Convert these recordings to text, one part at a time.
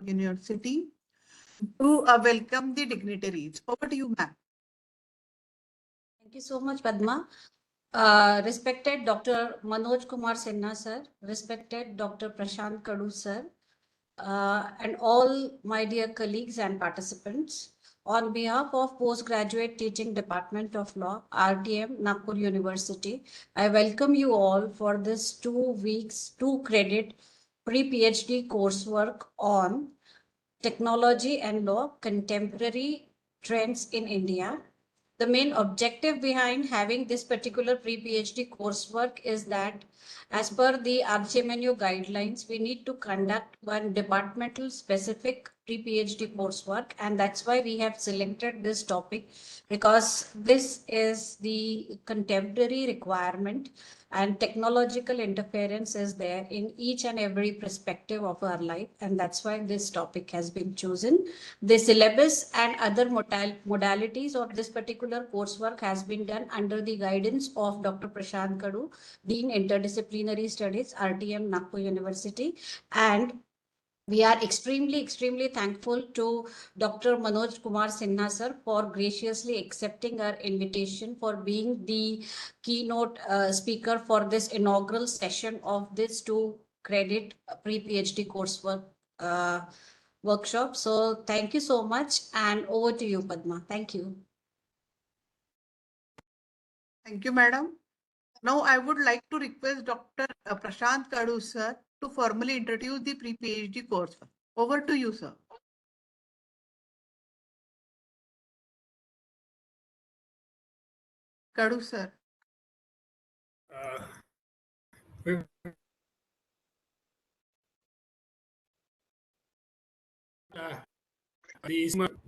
University to welcome the dignitaries. Over to you, ma'am. Thank you so much, Padma. Respected Dr. Manoj Kumar Sinha, sir, respected Dr. Prashant Kadu, sir, and all my dear colleagues and participants, on behalf of Postgraduate Teaching Department of Law, RTM, Nagpur University, I welcome you all for this 2 weeks, 2 credit pre-PhD coursework on technology and law, contemporary trends in India. The main objective behind having this particular pre-PhD coursework is that as per the RCMNU guidelines, we need to conduct one departmental specific pre-PhD coursework, and that's why we have selected this topic, because this is the contemporary requirement and technological interference is there in each and every perspective of our life, and that's why this topic has been chosen. The syllabus and other modalities of this particular coursework has been done under the guidance of Dr. Prashant Kadu, Dean Interdisciplinary Studies, RTM, Nagpur University, and we are extremely thankful to Dr. Manoj Kumar Sinha, sir, for graciously accepting our invitation, for being the keynote speaker for this inaugural session of this 2 credit pre-PhD coursework workshop. So thank you so much, and over to you, Padma. Thank you. Thank you, madam. Now I would like to request Dr. Prashant Kadu, sir, to formally introduce the pre-PhD course. Over to you, sir. Kadu, sir.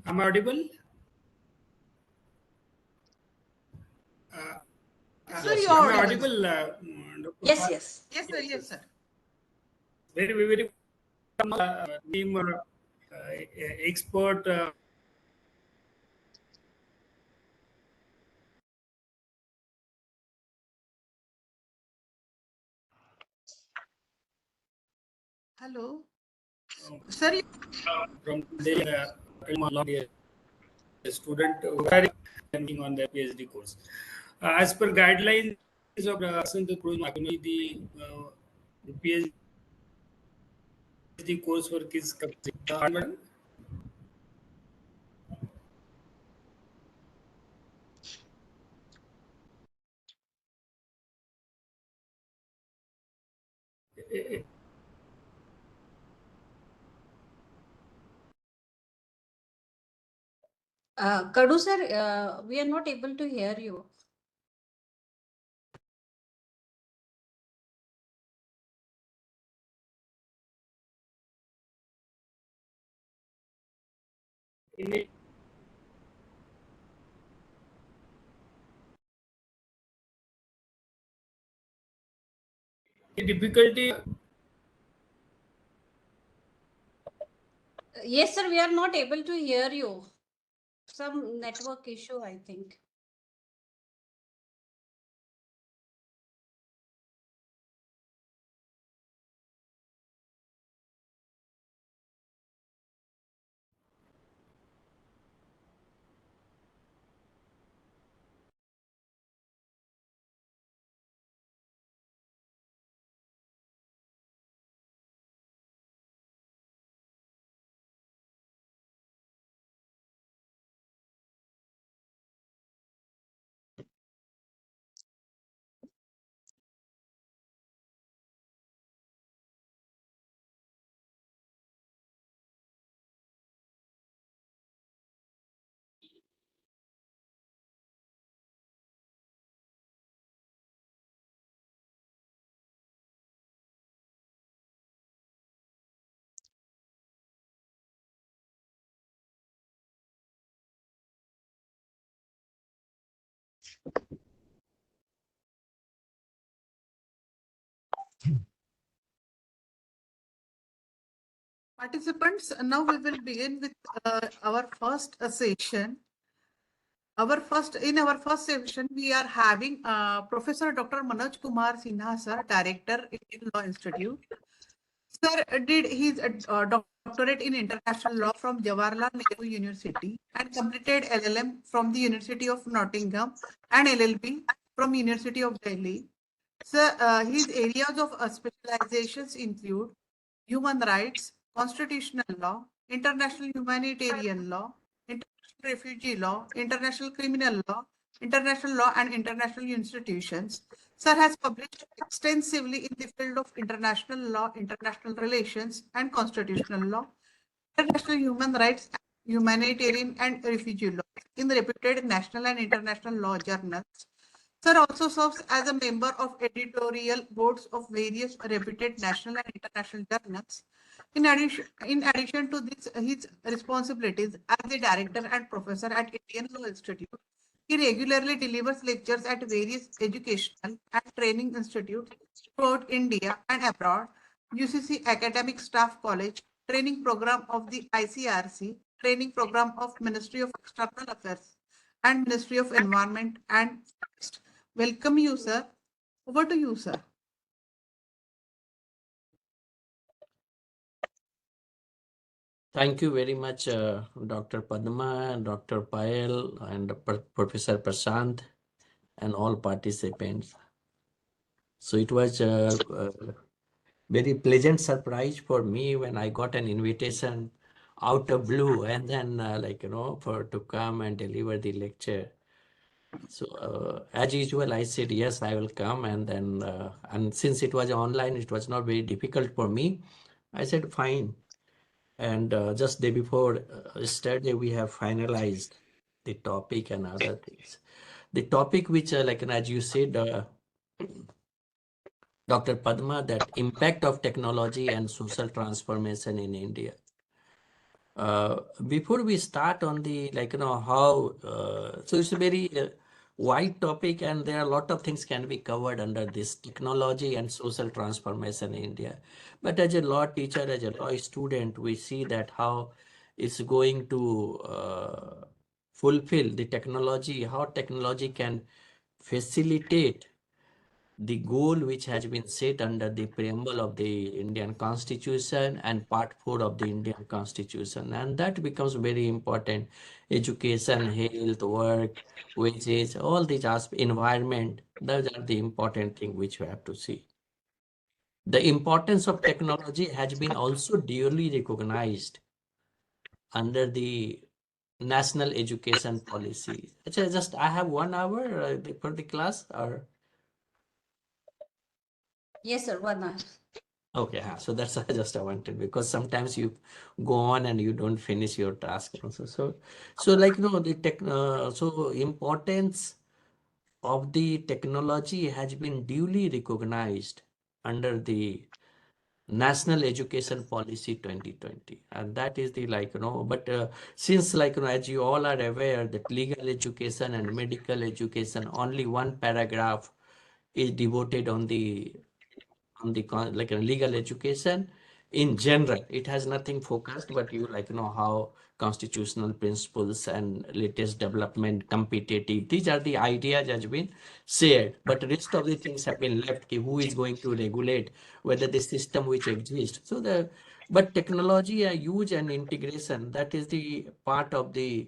Am I audible? Sir, you am are I audible. Dr. Yes, yes. Yes, sir. Yes, sir. Very team expert. Hello. Sir, From the student who are on their PhD course. As per guidelines of the PhD coursework is complete. Kadu, sir, we are not able to hear you. Difficulty. Yes, sir, we are not able to hear you. Some network issue, I think. participants, now we will begin with our first session. In our first session, we are having Professor Dr. Manoj Kumar Sinha, sir, Director, Indian Law Institute. Sir did his doctorate in international law from Jawaharlal Nehru University and completed LLM from the University of Nottingham and LLB from University of Delhi. Sir, his areas of specializations include human rights, constitutional law, international humanitarian law, international refugee law, international criminal law, and international institutions. Sir has published extensively in the field of international law, international relations, and constitutional law, international human rights, humanitarian, and refugee law in the reputed national and international law journals. Sir also serves as a member of editorial boards of various reputed national and international journals. In addition to this, his responsibilities as the director and professor at Indian Law Institute, he regularly delivers lectures at various educational and training institutes throughout India and abroad, UCC Academic Staff College, training program of the ICRC, training program of Ministry of External Affairs and Ministry of Environment and Forest. Welcome you, sir. Over to you, sir. Thank you very much, Dr. Padma, Dr. Payal, and Professor Prashant, and all participants. So it was a very pleasant surprise for me when I got an invitation out of blue, and then to come and deliver the lecture. So as usual, I said yes, I will come, and then and since it was online, it was not very difficult for me. I said fine. And just day before yesterday, we have finalized the topic and other things. The topic which, as you said, Dr. Padma, that impact of technology and social transformation in India. Before we start on the, how, so it's a very wide topic, and there are a lot of things can be covered under this technology and social transformation in India. But as a law teacher, as a law student, we see that how it's going to fulfill the technology, how technology can facilitate the goal which has been set under the preamble of the Indian Constitution and Part 4 of the Indian Constitution. And that becomes very important. Education, health, work, wages, all these aspects, environment, those are the important things which we have to see. The importance of technology has been also duly recognized under the National Education Policy. Just I have 1 hour for the class, or? Yes, sir. 1 hour. Okay, so that's I just wanted, because sometimes you go on and you don't finish your task also. So the so importance of the technology has been duly recognized under the National Education Policy 2020, and that is the but since as you all are aware that legal education and medical education, only one paragraph is devoted on the legal education in general. It has nothing focused, but you how constitutional principles and latest development, competitive, these are the ideas has been shared, but rest of the things have been left. Who is going to regulate whether the system which exists? But technology are huge, and integration, that is the part of the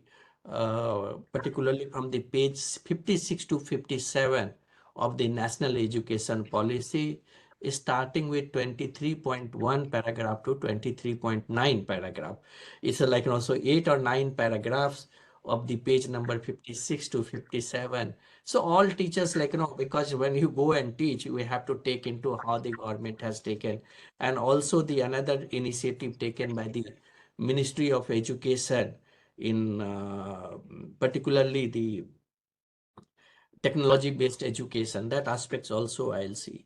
particularly from the page 56 to 57 of the National Education Policy, starting with 23.1 paragraph to 23.9 paragraph. It's also 8 or 9 paragraphs of the page number 56 to 57. So all teachers because when you go and teach, you have to take into how the government has taken, and also the another initiative taken by the Ministry of Education in particularly the technology based education. That aspects also I'll see.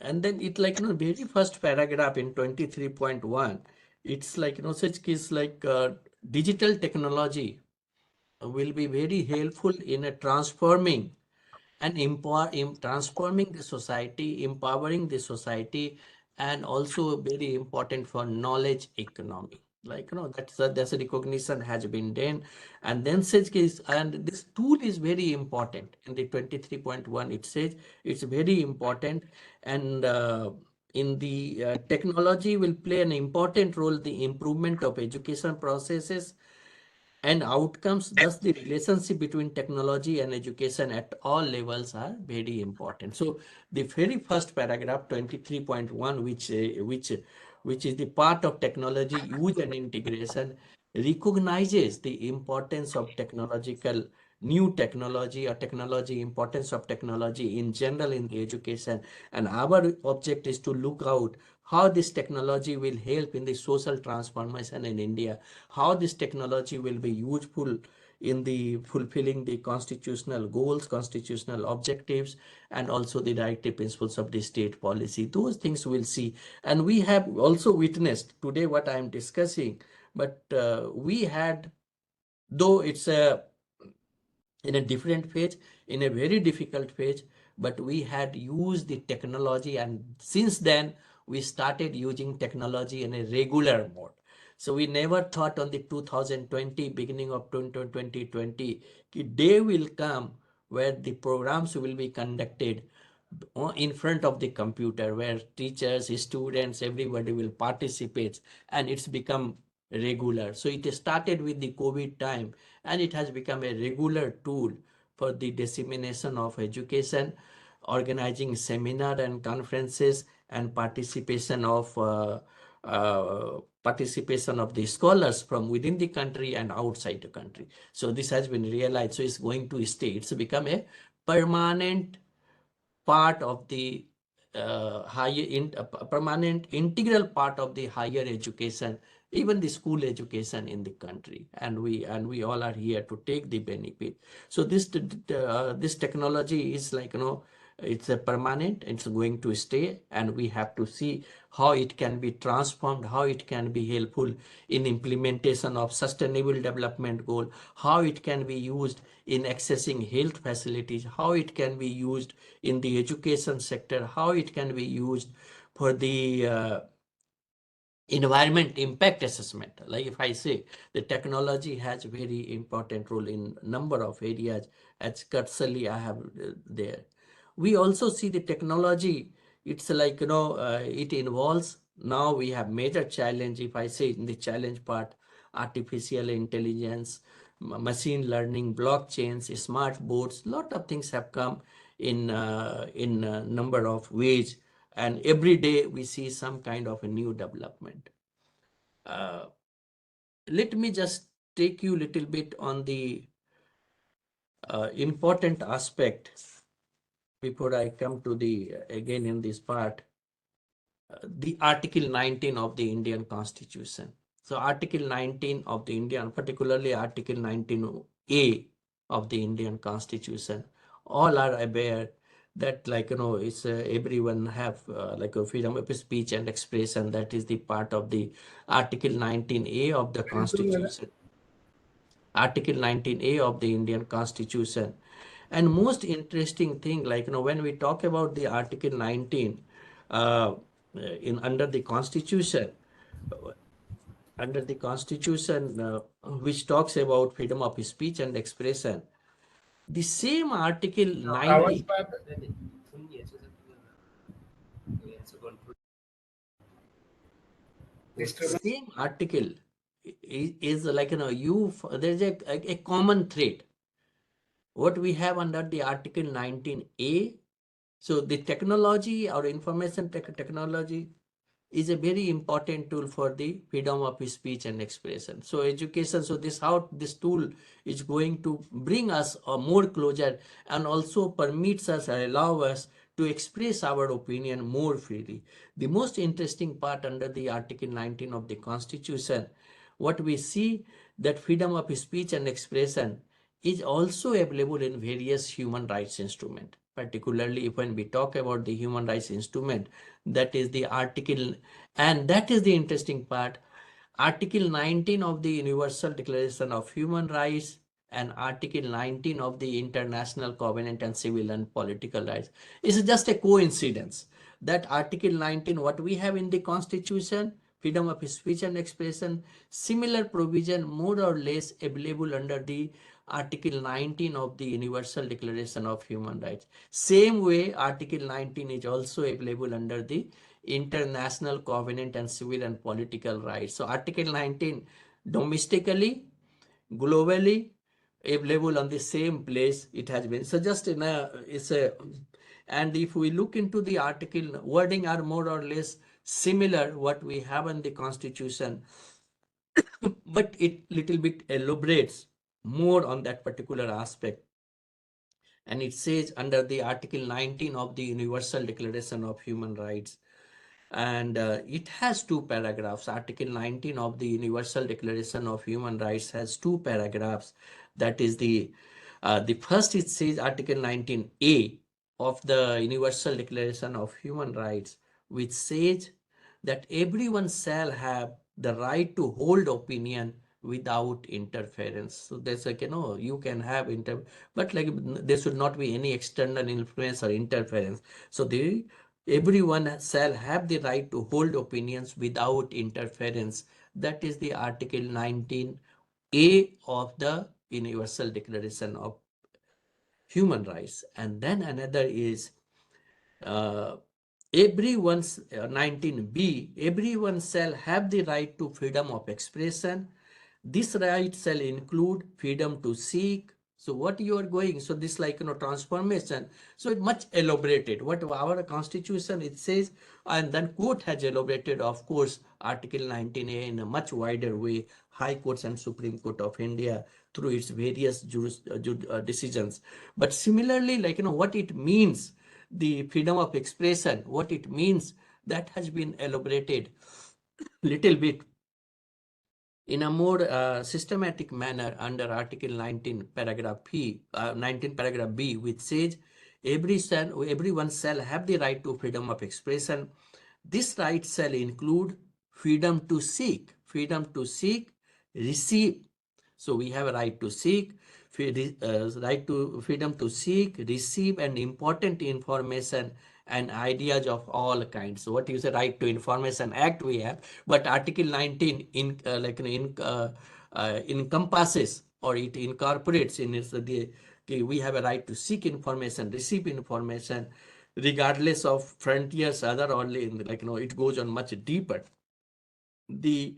And then it very first paragraph in 23.1, it's such case digital technology will be very helpful in transforming and transforming the society, empowering the society, and also very important for knowledge economy. That's a recognition has been done. And then such case, and this tool is very important in the 23.1. It says it's very important, and in the technology will play an important role in the improvement of education processes and outcomes. Thus, the relationship between technology and education at all levels are very important. So, the very first paragraph, 23.1, which is the part of technology use and integration, recognizes the importance of new technology or importance of technology in general in the education. And our object is to look out how this technology will help in the social transformation in India, how this technology will be useful in the fulfilling the constitutional goals, constitutional objectives, and also the directive principles of the state policy. Those things we'll see. And we have also witnessed today what I am discussing, but we had, though it's in a different phase, in a very difficult phase, but we had used the technology, and since then we started using technology in a regular mode. So we never thought on the 2020, beginning of 2020, day will come where the programs will be conducted in front of the computer, where teachers, students, everybody will participate, and it's become regular. So it started with the COVID time, and it has become a regular tool for the dissemination of education, organizing seminar and conferences, and participation of the scholars from within the country and outside the country. So this has been realized. So it's going to stay. It's become a permanent part of the permanent integral part of the higher education, even the school education in the country, and we all are here to take the benefit. So this technology is like, it's a permanent, it's going to stay, and we have to see how it can be transformed, how it can be helpful in implementation of sustainable development goal, how it can be used in accessing health facilities, how it can be used in the education sector, how it can be used for the environment impact assessment. Like if I say the technology has a very important role in number of areas, as cursively I have there. We also see the technology, it's like, it involves, now we have major challenge, if I say in the challenge part, artificial intelligence, machine learning, blockchains, smart boards, lot of things have come in number of ways, and every day we see some kind of a new development. Let me just take you a little bit on the important aspect before I come to the, again in this part, the Article 19 of the Indian Constitution. So Article 19 of the Indian, particularly Article 19A of the Indian Constitution, all are aware that, like, it's everyone have like a freedom of speech and expression. That is the part of the Article 19A of the Constitution. Article 19A of the Indian Constitution. And most interesting thing, like, when we talk about the Article 19 under the Constitution, which talks about freedom of speech and expression, the same Article 19. Same article is like, there's a common thread. What we have under the Article 19A, so the technology or information technology is a very important tool for the freedom of speech and expression. So education, so this tool is going to bring us more closer, and also permits us or allow us to express our opinion more freely. The most interesting part under the Article 19 of the Constitution, what we see that freedom of speech and expression is also available in various human rights instruments. Particularly when we talk about the human rights instrument, that is the article, and that is the interesting part, Article 19 of the Universal Declaration of Human Rights and Article 19 of the International Covenant on Civil and Political Rights. It's just a coincidence that Article 19, what we have in the Constitution, freedom of speech and expression, similar provision more or less available under the Article 19 of the Universal Declaration of Human Rights. Same way, Article 19 is also available under the international covenant and civil and political rights. So Article 19, domestically, globally, available on the same place it has been. So just in a, it's a, and if we look into the article, wording are more or less similar what we have in the Constitution, but it little bit elaborates more on that particular aspect. And it says under the Article 19 of the Universal Declaration of Human Rights, and it has two paragraphs. Article 19 of the Universal Declaration of Human Rights has two paragraphs. That is the first, it says Article 19A of the Universal Declaration of Human Rights, which says that everyone shall have the right to hold opinion without interference. So there's like, you can have but like there should not be any external influence or interference. So everyone shall have the right to hold opinions without interference. That is the Article 19A of the Universal Declaration of Human Rights. And then another is everyone's 19B, everyone shall have the right to freedom of expression. This right shall include freedom to seek. So what you are going, so this like, transformation. So it much elaborated. What our Constitution, it says, and then court has elaborated, of course, Article 19A in a much wider way, High Courts and Supreme Court of India through its various decisions. But similarly, like, what it means, the freedom of expression, what it means, that has been elaborated little bit in a more systematic manner under Article 19 paragraph 19 paragraph B, which says everyone shall have the right to freedom of expression. This right shall include freedom to seek, receive. So we have a right to seek, right to freedom to seek, receive, and important information and ideas of all kinds. So what is the Right to Information Act we have, but Article 19 encompasses, or it incorporates in it we have a right to seek information, receive information, regardless of frontiers, other only in it goes on much deeper. The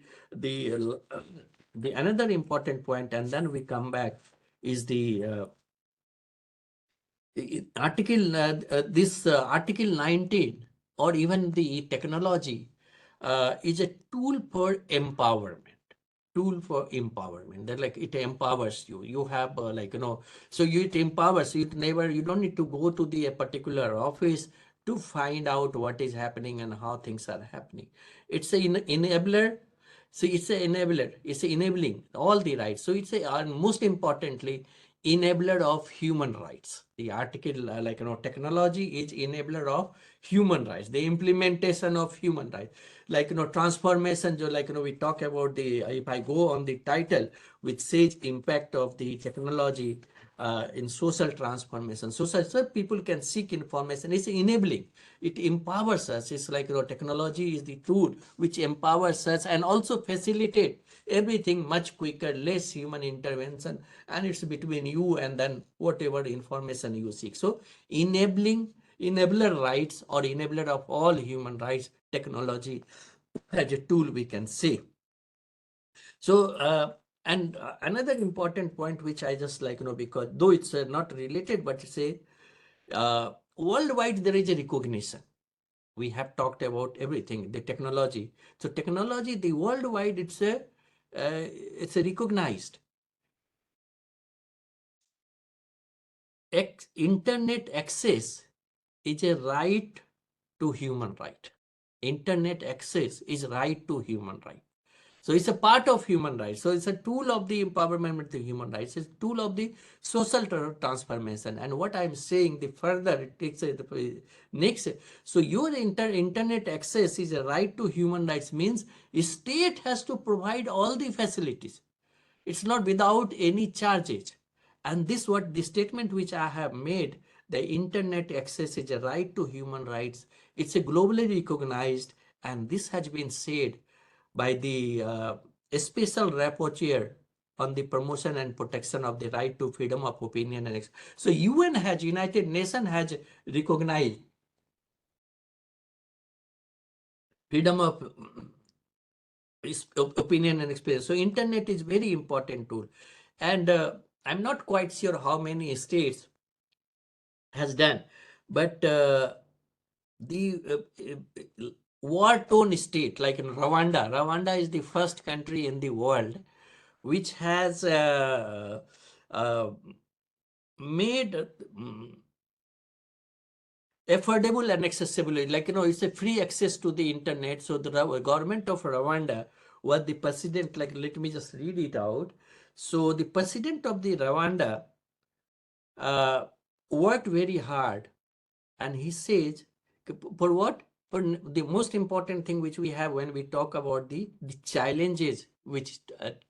another important point, and then we come back, is the Article Article 19, or even the technology, is a tool for empowerment. That like it empowers you. You have so it empowers you. You don't need to go to the particular office to find out what is happening and how things are happening. It's an enabler. So it's an enabler. It's enabling all the rights. So it's and most importantly, enabler of human rights. The article, technology is enabler of human rights, the implementation of human rights. Transformation, we talk about if I go on the title, which says impact of the technology in social transformation. So people can seek information. It's enabling. It empowers us. It's like, technology is the tool which empowers us and also facilitate everything much quicker, less human intervention, and it's between you and then whatever information you seek. So enabler rights, or enabler of all human rights, technology as a tool, we can say. So and another important point which I just because though it's not related, but say worldwide there is a recognition. We have talked about everything, the technology. So technology, the worldwide, it's a recognized. Internet access is a right to human right. Internet access is right to human right. So it's a part of human rights. So it's a tool of the empowerment of the human rights. It's a tool of the social transformation. And what I'm saying, the further it takes the next. So your internet access is a right to human rights, means state has to provide all the facilities. It's not without any charges. And this what the statement which I have made, the internet access is a right to human rights. It's a globally recognized, and this has been said by the special rapporteur on the promotion and protection of the right to freedom of opinion. And so UN has, United Nations has recognized freedom of opinion and experience. So internet is very important tool, and I'm not quite sure how many states has done, but the war-torn state like in Rwanda is the first country in the world which has uh, made affordable and accessible, like it's a free access to the internet. So the government of Rwanda, what the president, like let me just read it out. So the president of the Rwanda worked very hard, and he says, for what? For the most important thing which we have when we talk about the challenges which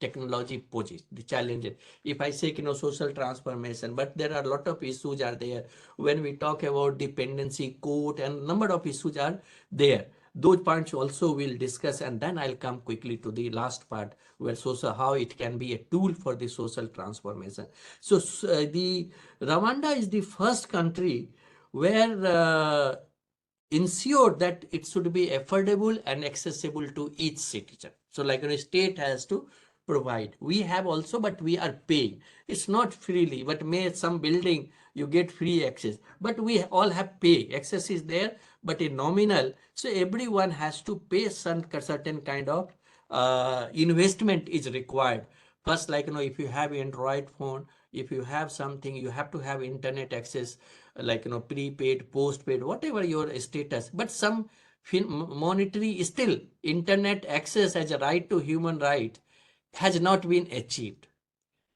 technology poses, the challenges. If I say, social transformation, but there are a lot of issues are there. When we talk about dependency, code, and number of issues are there. Those points also we'll discuss, and then I'll come quickly to the last part where how it can be a tool for the social transformation. So the Rwanda is the first country where ensure that it should be affordable and accessible to each citizen. So like a state has to provide. We have also, but we are paying. It's not freely, but may some building you get free access. But we all have pay. Access is there, but in nominal. So everyone has to pay some certain kind of investment is required. First, like if you have Android phone, if you have something, you have to have internet access, like prepaid, postpaid, whatever your status. But some monetary still internet access as a right to human right has not been achieved.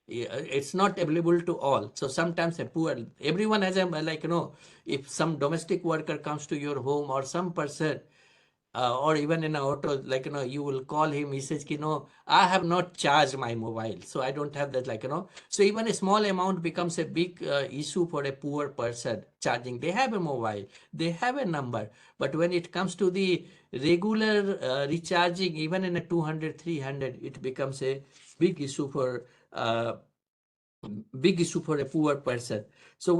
It's not available to all. So sometimes a poor, everyone has a, like if some domestic worker comes to your home or some person, or even in an auto, like you will call him, he says, I have not charged my mobile, so I don't have that, like so even a small amount becomes a big issue for a poor person charging. They have a mobile, they have a number, but when it comes to the regular recharging, even in a 200, 300, it becomes a big issue for a poor person. So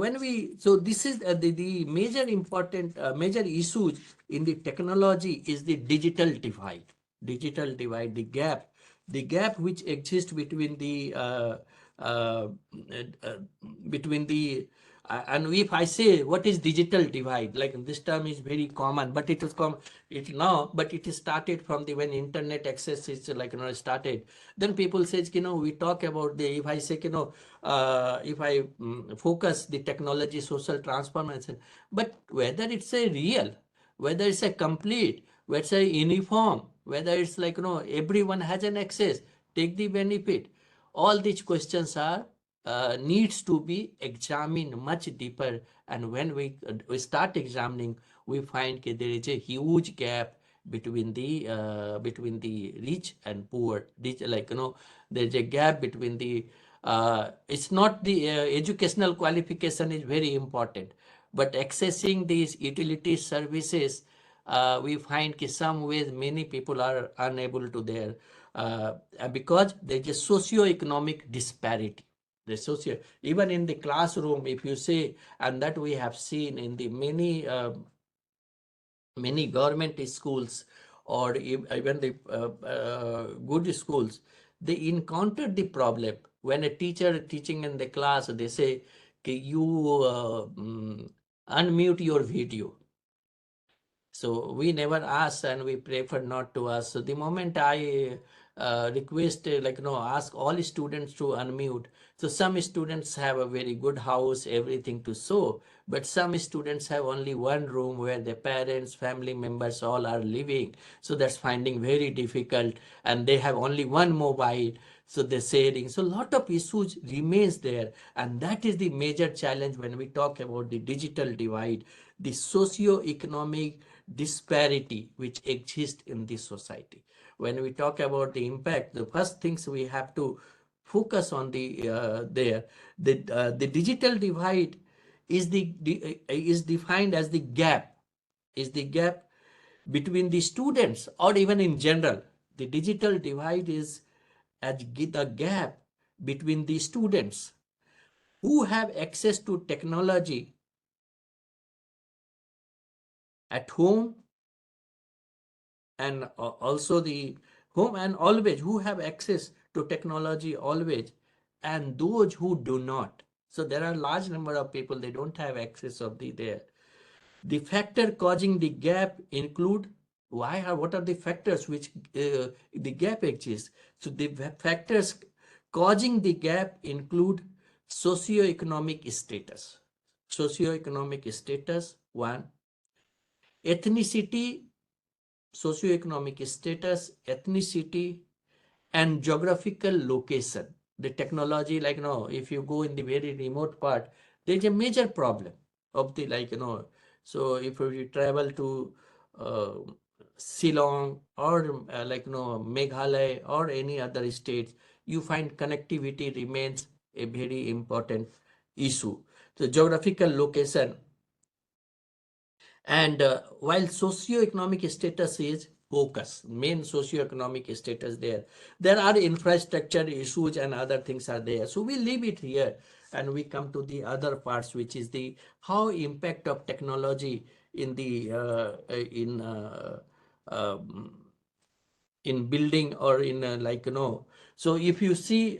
this is the major important major issues in the technology is the digital divide, the gap which exists between the uh, between the and if I say what is digital divide, like this term is very common, but it is but it is started from the when internet access is like started. Then people says, we talk about the, if I say, if I focus the technology social transformation, but whether it's a real, whether it's a complete, whether it's a uniform, whether it's like everyone has an access, take the benefit, all these questions are needs to be examined much deeper. And when we start examining, we find there is a huge gap between the rich and poor. Like there's a gap between the it's not the educational qualification is very important, but accessing these utility services, we find some ways many people are unable to there because there's a socio-economic disparity. Even in the classroom, if you say, and that we have seen in the many government schools or even the good schools, they encounter the problem when a teacher teaching in the class, they say, you unmute your video. So we never ask, and we prefer not to ask. So the moment I request, ask all students to unmute. So some students have a very good house, everything to show, but some students have only one room where their parents, family members all are living. So that's finding very difficult, and they have only one mobile. So they're sharing. So a lot of issues remains there, and that is the major challenge when we talk about the digital divide, the socio-economic disparity which exists in this society. When we talk about the impact, the first things we have to focus on the digital divide is is defined as the gap between the students, or even in general. The digital divide is as the gap between the students who have access to technology at home and also the whom and always who have access to technology always, and those who do not. So there are large number of people, they don't have access of the there. The factor causing the gap include why or what are the factors which the gap exists. So the factors causing the gap include socioeconomic status. Socioeconomic status, one. Ethnicity, socioeconomic status, ethnicity, and geographical location. The technology, like, if you go in the very remote part, there's a major problem of the, so if you travel to uh, Shillong or Meghalaya or any other states, you find connectivity remains a very important issue. So geographical location, and while socioeconomic status is focus, main socioeconomic status there are infrastructure issues and other things are there. So we leave it here and we come to the other parts, which is the how impact of technology in the in building or in so if you see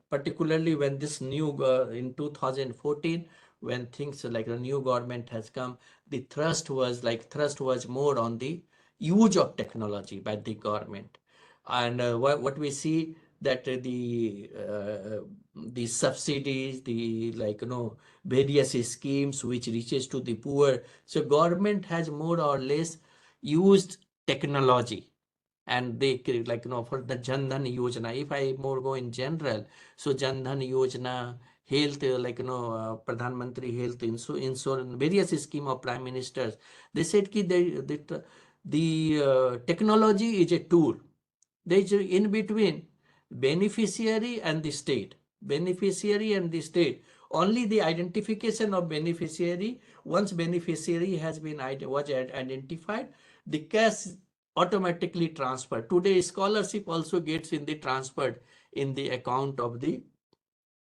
particularly when this new in 2014, when things like the new government has come, the thrust was more on the use of technology by the government. And what we see that the subsidies, the various schemes which reaches to the poor, so government has more or less used technology. And they for the Jan Dhan Yojana, if I more go in general, so Jan Dhan Yojana, health, Pradhan Mantri Health Insurance, various scheme of prime ministers, they said ki the technology is a tool. There is in between beneficiary and the state. Beneficiary and the state. Only the identification of beneficiary. Once beneficiary has been identified, the cash automatically transferred. Today, scholarship also gets in the transferred in the account of the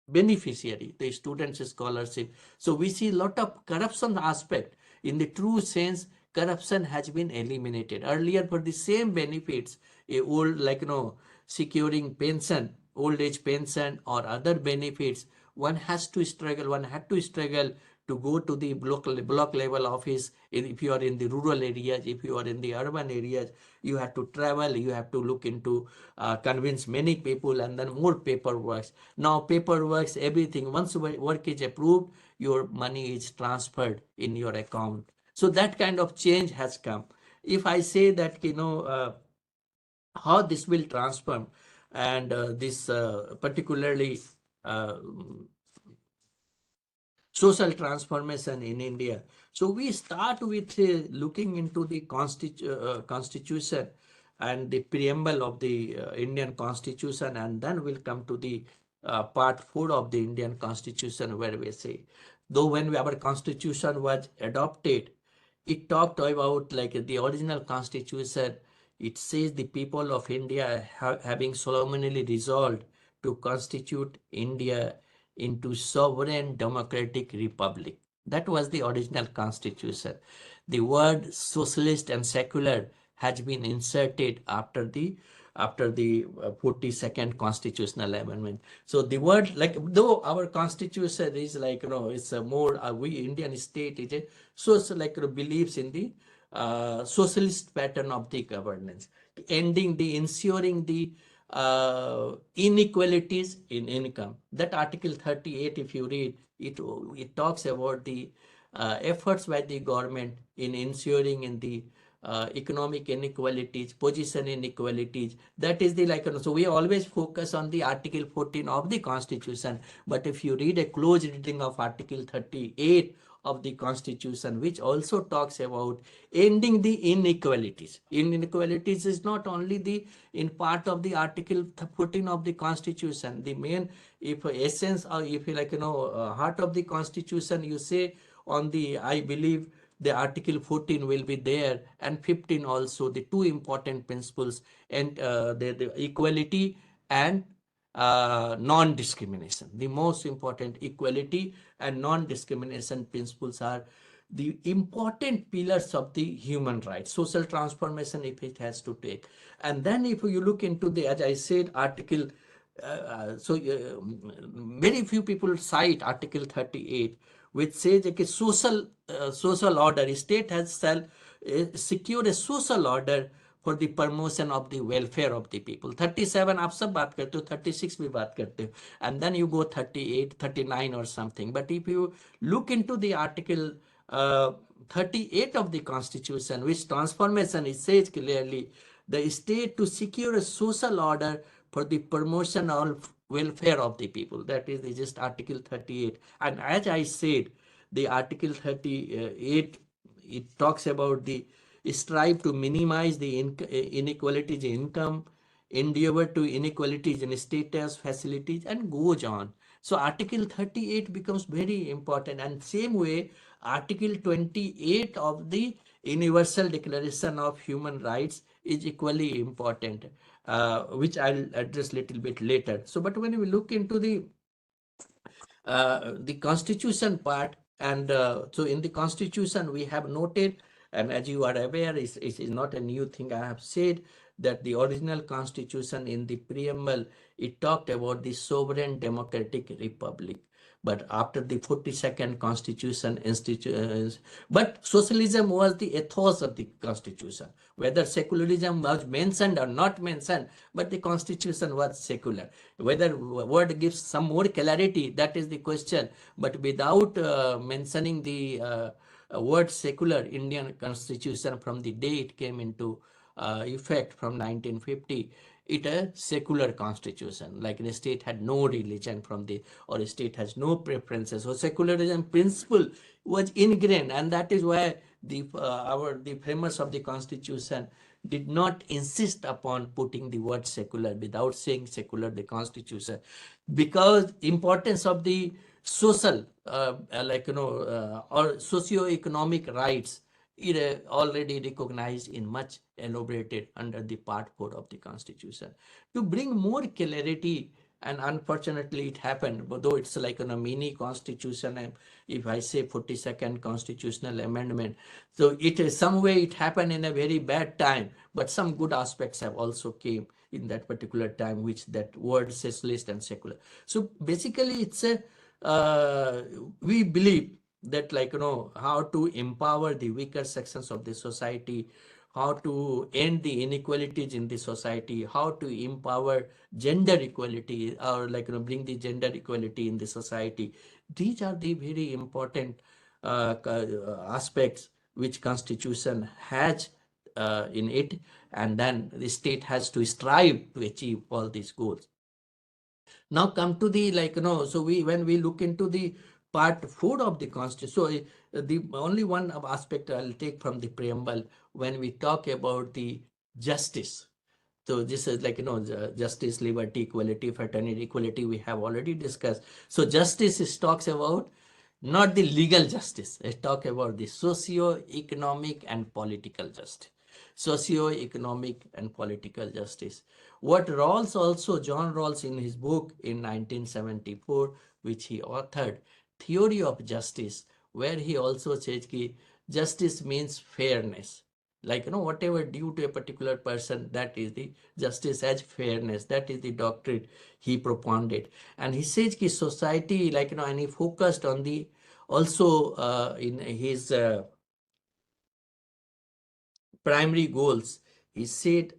beneficiary, the student's scholarship. So we see a lot of corruption aspect. In the true sense, corruption has been eliminated. Earlier, for the same benefits, a old securing pension, old age pension or other benefits, one had to struggle to go to the block level office. If you are in the rural areas, if you are in the urban areas, you have to travel, you have to look into convince many people, and then more paperwork. Now paperwork, everything, once work is approved, your money is transferred in your account. So that kind of change has come. If I say that how this will transform, and this particularly social transformation in India. So we start with looking into the constitution and the preamble of the Indian constitution, and then we'll come to the part 4 of the Indian constitution, where we say, though when our constitution was adopted, it talked about the original constitution. It says the people of India having solemnly resolved to constitute India into sovereign democratic republic. That was the original constitution. The word socialist and secular has been inserted after the 42nd constitutional amendment. So the word, though our constitution is it's a more we Indian state is a believes in the socialist pattern of the governance, ensuring the inequalities in income. That Article 38, if you read it talks about the efforts by the government in ensuring in the economic inequalities, position inequalities. That is the so we always focus on the Article 14 of the Constitution, but if you read a close reading of Article 38 of the Constitution, which also talks about ending the inequalities. Inequalities is not only the in part of the Article 14 of the Constitution. The main, if essence or if heart of the Constitution, you say on the, I believe the Article 14 will be there, and 15 also, the two important principles, and the equality and non-discrimination. The most important, equality and non-discrimination principles are the important pillars of the human rights, social transformation if it has to take. And then if you look into the, as I said, article, very few people cite Article 38, which says that social order, state has shall secure a social order for the promotion of the welfare of the people. 37 आप सब बात करते हो, 36 भी बात करते हो, and then you go 38, 39 or something. But if you look into the Article 38 of the Constitution, which transformation, it says clearly the state to secure a social order for the promotion of welfare of the people. That is just Article 38. And as I said, the Article 38, it talks about the strive to minimize the inequalities in income, endeavor to inequalities in status, facilities, and goes on. So Article 38 becomes very important, and same way Article 28 of the Universal Declaration of Human Rights is equally important, which I'll address little bit later. So, but when we look into the Constitution part, and so in the Constitution we have noted, and as you are aware, it is not a new thing. I have said that the original Constitution in the preamble, it talked about the sovereign democratic republic. But after the 42nd Constitution, but socialism was the ethos of the Constitution. Whether secularism was mentioned or not mentioned, but the Constitution was secular. Whether word gives some more clarity, that is the question. But without mentioning the word secular, Indian Constitution from the day it came into effect from 1950, it a secular constitution, like the state had no religion from the, or the state has no preferences. So secularism principle was ingrained, and that is why the framers of the Constitution did not insist upon putting the word secular without saying secular the Constitution, because importance of the social or socio-economic rights is already recognized in much elaborated under the Part 4 of the Constitution. To bring more clarity, and unfortunately it happened, though it's like a mini constitution, and if I say 42nd constitutional amendment, so it is some way it happened in a very bad time, but some good aspects have also came in that particular time, which that word socialist and secular. So basically it's a we believe that how to empower the weaker sections of the society, how to end the inequalities in the society, how to empower gender equality, or bring the gender equality in the society. These are the very important aspects which Constitution has in it, and then the state has to strive to achieve all these goals. Now come to the so when we look into the Part 4 of the Constitution, so the only one aspect I'll take from the preamble when we talk about the justice. So this is justice, liberty, equality, fraternity, equality we have already discussed. So justice talks about not the legal justice, it talks about the socio-economic and political justice. Socio-economic and political justice. What Rawls also, John Rawls in his book in 1974, which he authored, Theory of Justice, where he also says that justice means fairness. Whatever due to a particular person, that is the justice as fairness. That is the doctrine he propounded. And he says that society, and he focused on the, also in his primary goals, he said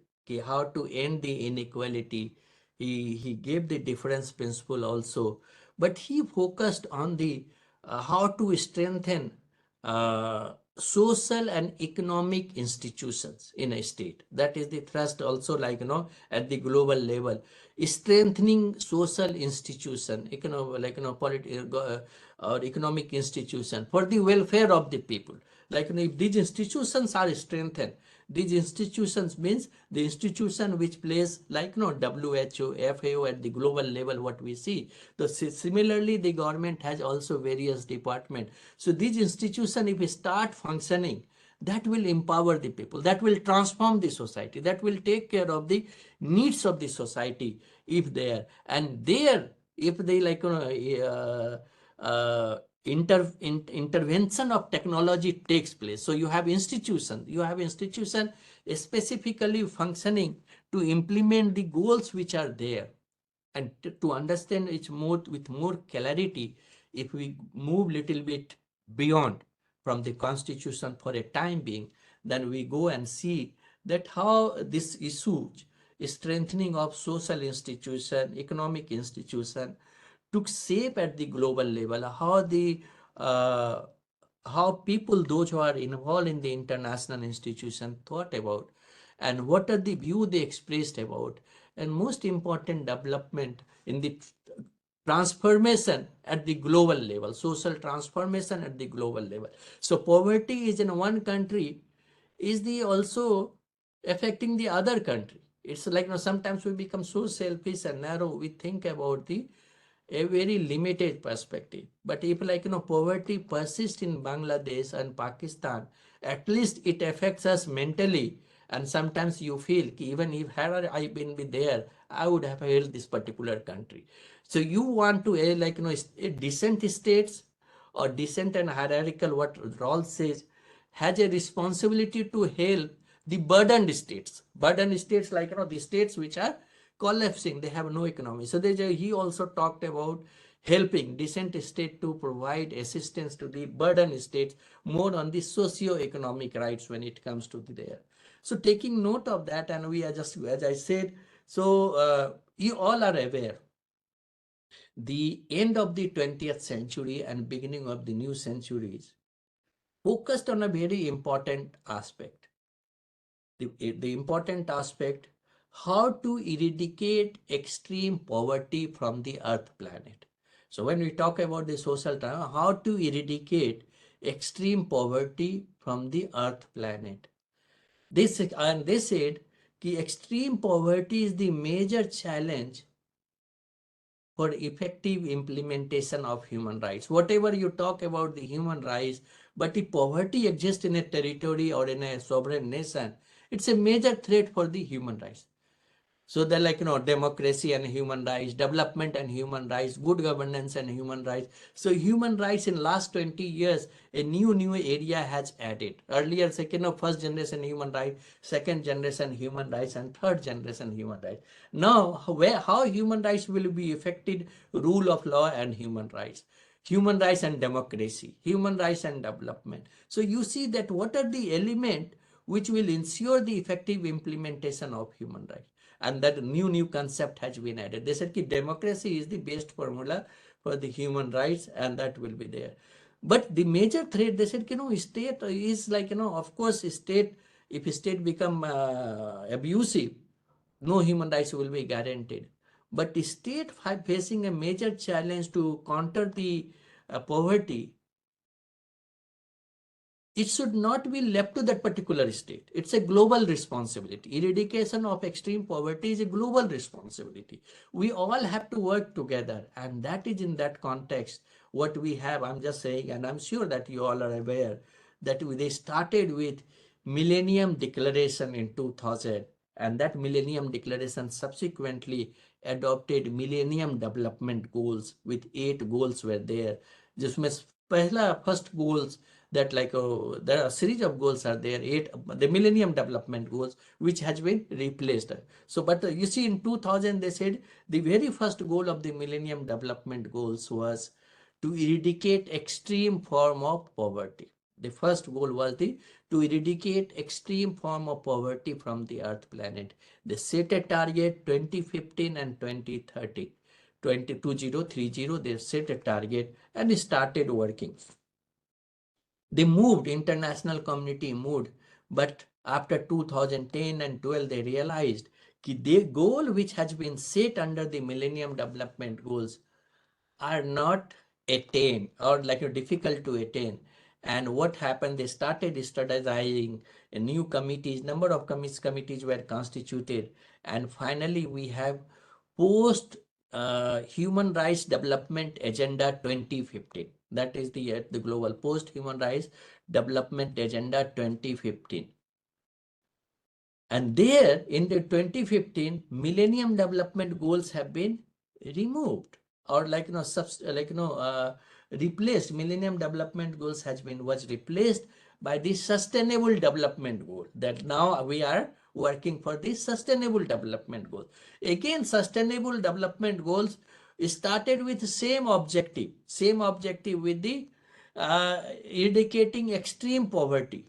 how to end the inequality. He gave the difference principle also, but he focused on the how to strengthen social and economic institutions in a state. That is the thrust also, at the global level, strengthening social institution, or economic institution for the welfare of the people. If these institutions are strengthened, these institutions means the institution which plays WHO, FAO at the global level, what we see. So similarly, the government has also various departments. So these institutions, if we start functioning, that will empower the people, that will transform the society, that will take care of the needs of the society if they are. And there, if they intervention of technology takes place. So you have institution specifically functioning to implement the goals which are there. And to understand it more with more clarity, if we move little bit beyond from the constitution for a time being, then we go and see that how this issue, strengthening of social institution, economic institution, took shape at the global level, how people, those who are involved in the international institution, thought about, and what are the view they expressed about, and most important development in the transformation at the global level, social transformation at the global level. So poverty is in one country, is the also affecting the other country. It's like, sometimes we become so selfish and narrow, we think about a very limited perspective. But if poverty persists in Bangladesh and Pakistan, at least it affects us mentally. And sometimes you feel even if had I been there, I would have helped this particular country. So you want to decent states or decent and hierarchical, what Rawls says, has a responsibility to help the burdened states. Burdened states like the states which are collapsing, they have no economy. So he also talked about helping decent state to provide assistance to the burdened states, more on the socio-economic rights when it comes to there. So taking note of that, and we are just, as I said, so you all are aware, the end of the 20th century and beginning of the new centuries focused on a very important aspect. The important aspect, how to eradicate extreme poverty from the earth planet. So when we talk about the social time, how to eradicate extreme poverty from the earth planet. They said that extreme poverty is the major challenge for effective implementation of human rights. Whatever you talk about the human rights, but if poverty exists in a territory or in a sovereign nation, it's a major threat for the human rights. So they're democracy and human rights, development and human rights, good governance and human rights. So human rights in last 20 years, a new area has added. Earlier, first generation human rights, second generation human rights, and third generation human rights. Now, how human rights will be affected? Rule of law and human rights and democracy, human rights and development. So you see that what are the elements which will ensure the effective implementation of human rights. And that new concept has been added. They said that democracy is the best formula for the human rights, and that will be there. But the major threat, they said, state is of course, state, if state become abusive, no human rights will be guaranteed. But the state facing a major challenge to counter the poverty, it should not be left to that particular state. It's a global responsibility. Eradication of extreme poverty is a global responsibility. We all have to work together, and that is in that context what we have. I'm just saying, and I'm sure that you all are aware that they started with Millennium Declaration in 2000, and that Millennium Declaration subsequently adopted Millennium Development Goals, with 8 goals were there. Just first goals, that there are a series of goals are there, 8, the Millennium Development Goals, which has been replaced. So, but you see in 2000, they said the very first goal of the Millennium Development Goals was to eradicate extreme form of poverty. The first goal was to eradicate extreme form of poverty from the earth planet. They set a target 2015 and 2030. 2030, they set a target and started working. They moved, international community moved, but after 2010 and 12, they realized that the goal which has been set under the Millennium Development Goals are not attained, or difficult to attain. And what happened? They started strategizing new committees. Number of committees were constituted, and finally we have post Human Rights Development Agenda 2015. That is the global post Human Rights Development Agenda 2015. And there in the 2015 Millennium Development Goals have been removed, or replaced, Millennium Development Goals was replaced by the Sustainable Development Goal, that now we are working for the Sustainable Development Goals. Again, Sustainable Development Goals started with same objective with the eradicating extreme poverty.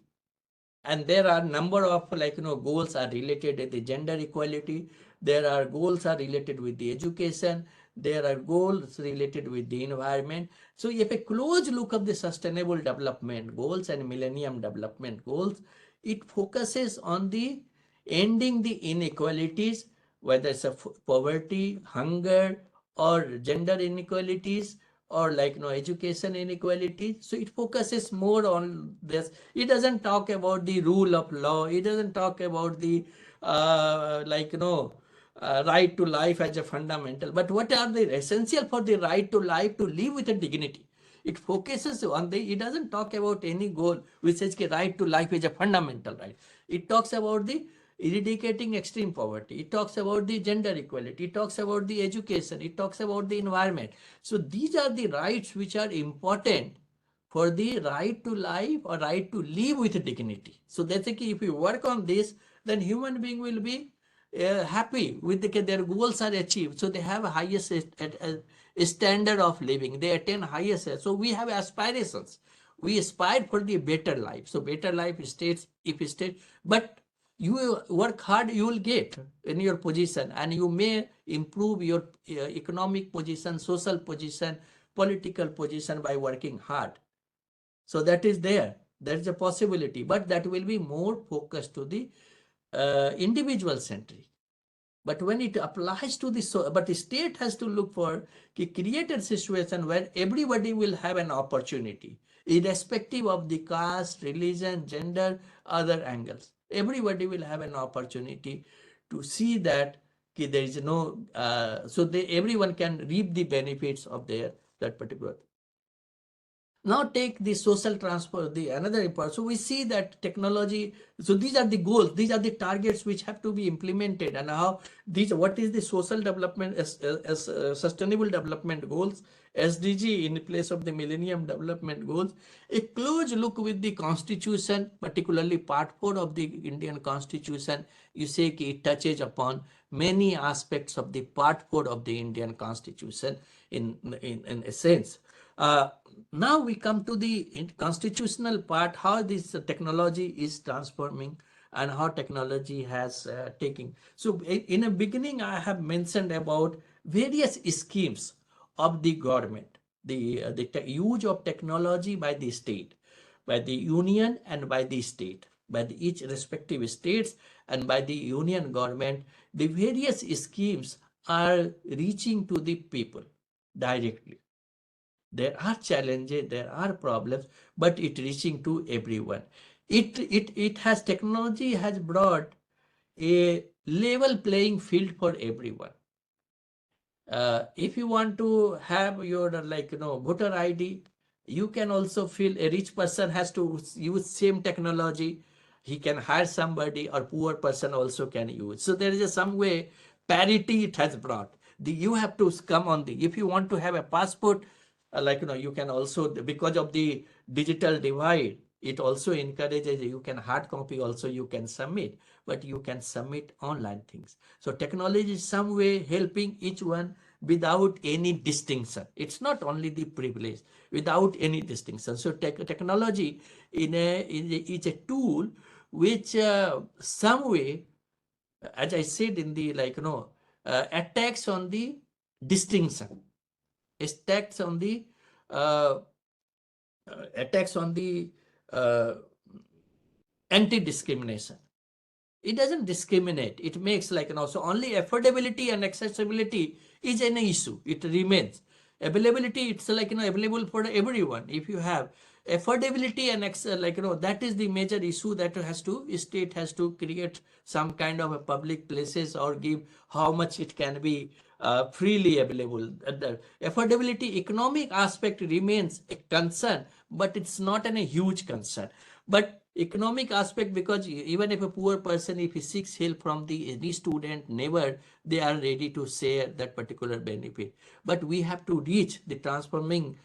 And there are number of goals are related to the gender equality. There are goals are related with the education. There are goals related with the environment. So if a close look of the Sustainable Development Goals and Millennium Development Goals, it focuses on the ending the inequalities, whether it's a poverty, hunger, or gender inequalities, or education inequality. So it focuses more on this. It doesn't talk about the rule of law. It doesn't talk about the right to life as a fundamental. But what are the essential for the right to life, to live with a dignity? It focuses on the, it doesn't talk about any goal which says the right to life is a fundamental right. It talks about the eradicating extreme poverty. It talks about the gender equality. It talks about the education. It talks about the environment. So these are the rights which are important for the right to life or right to live with dignity. So that's the key. If you work on this, then human being will be happy with their goals are achieved. So they have a highest standard of living. They attain highest. So we have aspirations. We aspire for the better life. So better life states, if it states, but you work hard, you will get in your position, and you may improve your economic position, social position, political position by working hard. So that is there. There is a possibility, but that will be more focused to the individual centric. But when it applies to the but the state has to look for create a situation where everybody will have an opportunity, irrespective of the caste, religion, gender, other angles. Everybody will have an opportunity to see that there is no, so everyone can reap the benefits of that particular. Now take the social transfer, the another important. So we see that technology, so these are the goals, these are the targets which have to be implemented, and how these, what is the social development as sustainable development goals, SDG in place of the Millennium Development Goals. A close look with the Constitution, particularly Part 4 of the Indian Constitution, you say it touches upon many aspects of the Part 4 of the Indian Constitution in a sense. Now we come to the constitutional part, how this technology is transforming and how technology has taken. So in the beginning, I have mentioned about various schemes of the government, the use of technology by the state, by the union and by the state, by each respective states and by the union government. The various schemes are reaching to the people directly. There are challenges, there are problems, but it reaching to everyone. It has, technology has brought a level playing field for everyone. If you want to have your voter ID, you can also feel a rich person has to use same technology. He can hire somebody, or poor person also can use. So there is some way parity it has brought. You have to come on if you want to have a passport, you can also, because of the digital divide, it also encourages you can hard copy also you can submit, but you can submit online things. So technology is some way helping each one without any distinction. It's not only the privilege, without any distinction. So technology is a tool which some way, as I said in the attacks on the distinction, attacks on the anti-discrimination. It doesn't discriminate. It makes so only affordability and accessibility is an issue. It remains. Availability, it's available for everyone. If you have affordability and that is the major issue that state has to create some kind of a public places or give how much it can be freely available. The affordability, economic aspect remains a concern, but it's not a huge concern. But economic aspect, because even if a poor person, if he seeks help from any student, neighbor, they are ready to share that particular benefit. But we have to reach the transforming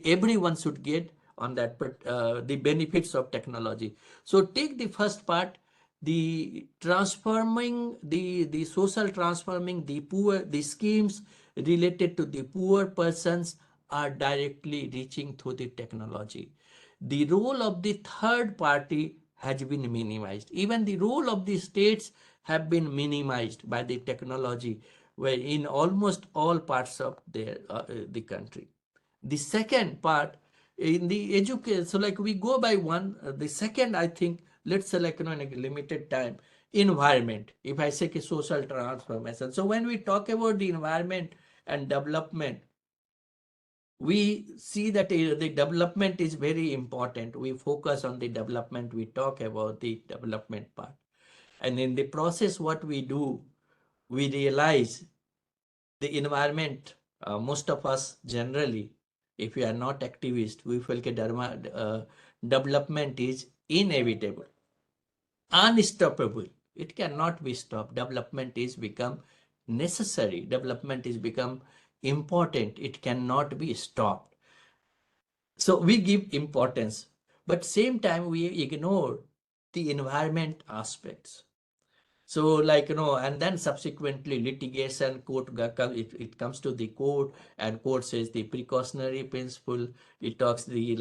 everyone should get on that, but the benefits of technology. So take the first part, the transforming the social transforming the poor, the schemes related to the poor persons are directly reaching through the technology. The role of the third party has been minimized. Even the role of the states have been minimized by the technology, where in almost all parts of the country. The second part in the education, so like we go by one. The second, I think, let's say like in a limited time, environment. If I say social transformation, so when we talk about the environment and development, we see that the development is very important. We focus on the development, we talk about the development part. And in the process, what we do, we realize the environment, most of us generally, if we are not activists, we feel that development is inevitable, unstoppable. It cannot be stopped. Development is become necessary. Development is become important. It cannot be stopped. So we give importance, but same time we ignore the environment aspects. So like, and then subsequently litigation, it comes to the court, and court says the precautionary principle, it talks the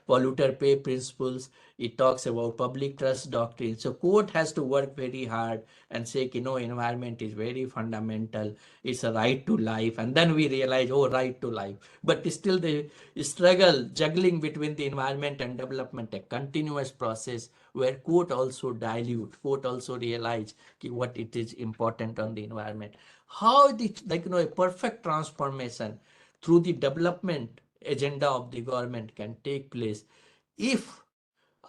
polluter pay principles, it talks about public trust doctrine. So court has to work very hard and say, environment is very fundamental, it's a right to life. And then we realize, oh, right to life. But still the struggle, juggling between the environment and development, a continuous process where court also dilute, court also realize what it is important on the environment. How the a perfect transformation through the development agenda of the government can take place if,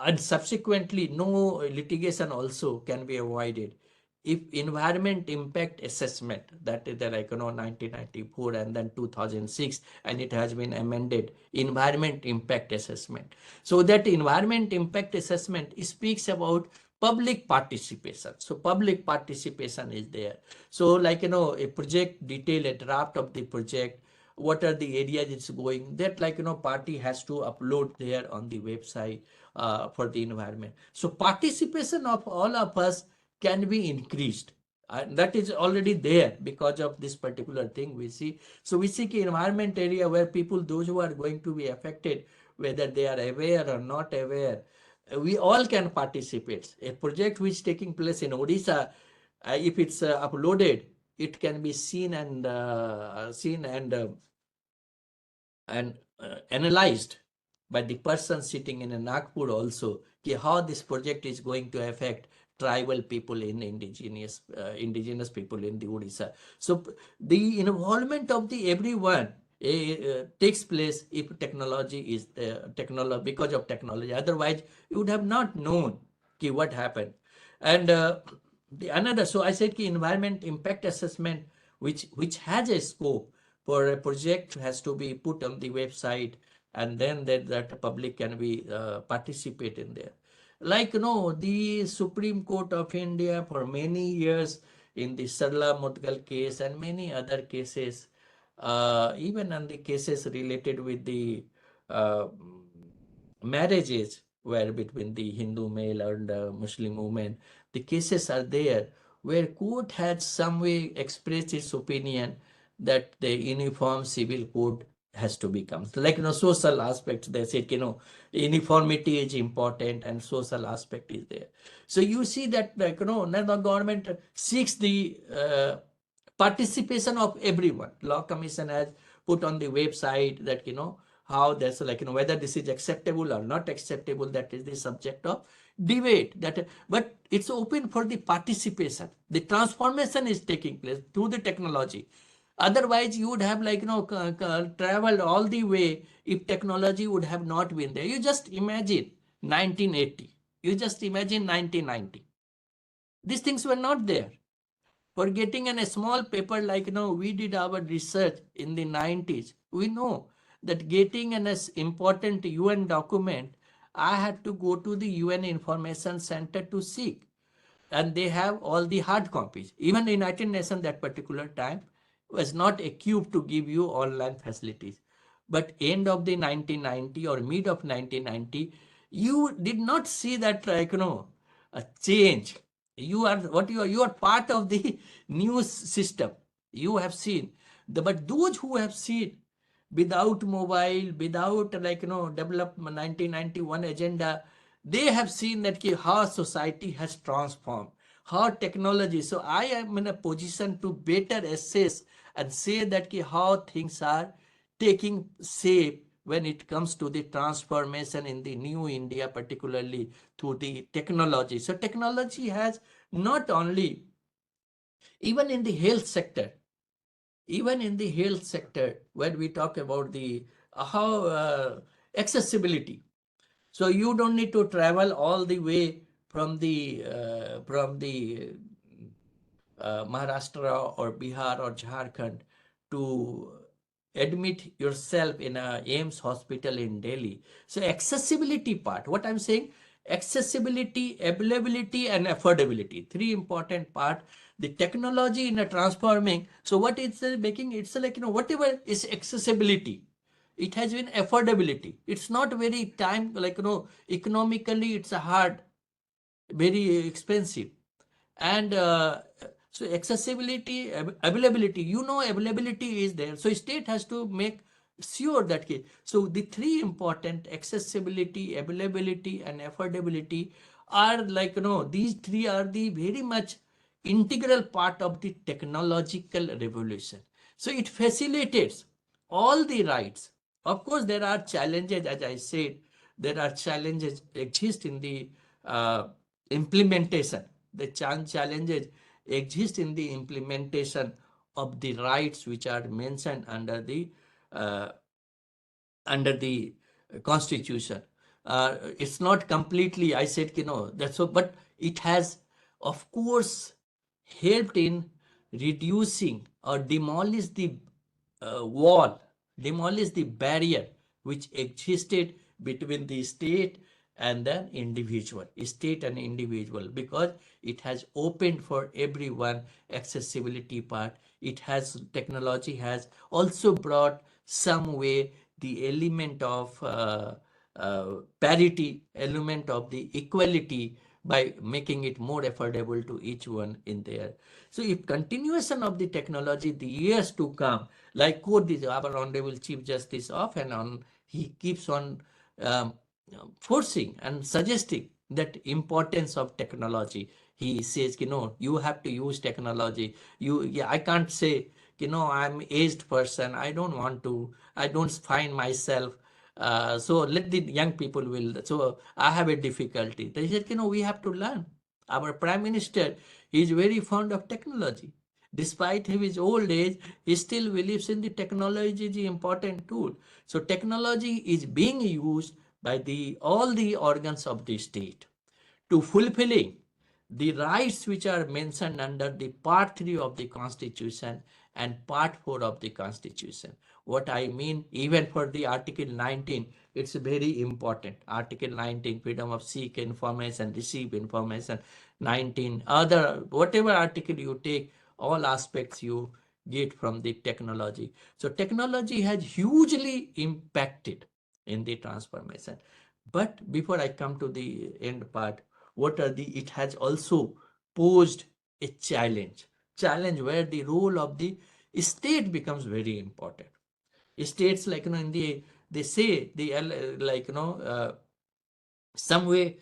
and subsequently no litigation also can be avoided if environment impact assessment, that is 1994 and then 2006, and it has been amended, environment impact assessment. So that environment impact assessment speaks about public participation. So public participation is there. So a project detail, a draft of the project, what are the areas it's going, that party has to upload there on the website for the environment. So participation of all of us can be increased. That is already there because of this particular thing we see. So we see the environment area where people, those who are going to be affected, whether they are aware or not aware, we all can participate. A project which is taking place in Odisha, if it's uploaded, it can be seen and analyzed by the person sitting in Nagpur also, how this project is going to affect tribal people in indigenous people in the Odisha. So the involvement of the everyone takes place if technology is because of technology. Otherwise, you would have not known what happened. And the another, so I said environment impact assessment, which has a scope for a project, has to be put on the website, and then that public can be participate in there. The Supreme Court of India for many years in the Sarla Mudgal case and many other cases, even on the cases related with the marriages where between the Hindu male and Muslim woman, the cases are there where court had some way expressed its opinion that the uniform civil code has to become social aspect. They said uniformity is important and social aspect is there. So you see that now the government seeks the participation of everyone. Law Commission has put on the website that how there's whether this is acceptable or not acceptable, that is the subject of debate. But it's open for the participation. The transformation is taking place through the technology. Otherwise, you would have traveled all the way if technology would have not been there. You just imagine 1980. You just imagine 1990. These things were not there. For getting a small paper we did our research in the 90s, we know that getting an important UN document, I had to go to the UN Information Center to seek. And they have all the hard copies. Even the United Nations that particular time was not equipped to give you online facilities. but end of the 1990 or mid of 1990, you did not see that, like, a change. You are what you are part of the news system. You have seen but those who have seen without mobile, without, like, develop 1991 agenda, they have seen that how society has transformed, how technology. So I am in a position to better assess and say that how things are taking shape when it comes to the transformation in the new India, particularly through the technology. So technology has not only, even in the health sector, when we talk about the how accessibility. So you don't need to travel all the way from the Maharashtra or Bihar or Jharkhand to admit yourself in a AIMS hospital in Delhi. So accessibility part, what I'm saying, accessibility, availability, and affordability, three important part. The technology in a transforming. So what it's making, it's like, whatever is accessibility, it has been affordability. It's not very time, like, economically it's a hard, very expensive. And so accessibility, availability, availability is there. So state has to make sure that so the three important, accessibility, availability, and affordability, are like, these three are the very much integral part of the technological revolution. So it facilitates all the rights. Of course, there are challenges, as I said, there are challenges exist in the implementation. The challenges exist in the implementation of the rights which are mentioned under the constitution. It's not completely, I said, that's so, but it has, of course, helped in reducing or demolish the wall, demolish the barrier which existed between the state and the individual, because it has opened for everyone accessibility part. It has, technology has also brought some way the element of parity, element of the equality, by making it more affordable to each one in there. So if continuation of the technology, the years to come, like quote this, our Honorable Chief Justice off and on, he keeps on forcing and suggesting that importance of technology. He says, you have to use technology. I can't say, I'm aged person, I don't find myself. So let the young people will. So I have a difficulty. They said, we have to learn. Our Prime Minister is very fond of technology. Despite his old age, he still believes in the technology is an important tool. So technology is being used by all the organs of the state to fulfilling the rights which are mentioned under the part 3 of the constitution and part 4 of the constitution. What I mean, even for the article 19, it's very important. Article 19, freedom of seek information, receive information. 19, other, whatever article you take, all aspects you get from the technology. So technology has hugely impacted in the transformation. But before I come to the end part, it has also posed a challenge where the role of the state becomes very important. States, like, they say like, some way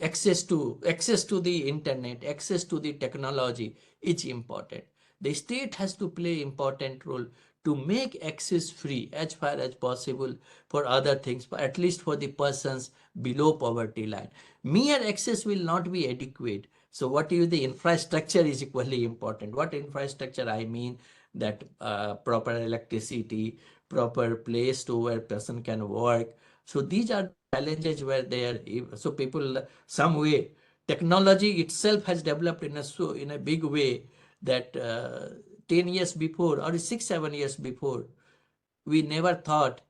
access to the internet, access to the technology is important. The state has to play important role to make access free as far as possible for other things, but at least for the persons below poverty line. Mere access will not be adequate. So what is the infrastructure is equally important. What infrastructure I mean, that proper electricity, proper place to where person can work. So these are challenges where they are. So people, some way, technology itself has developed in a big way that 10 years before or 6-7 years before, we never thought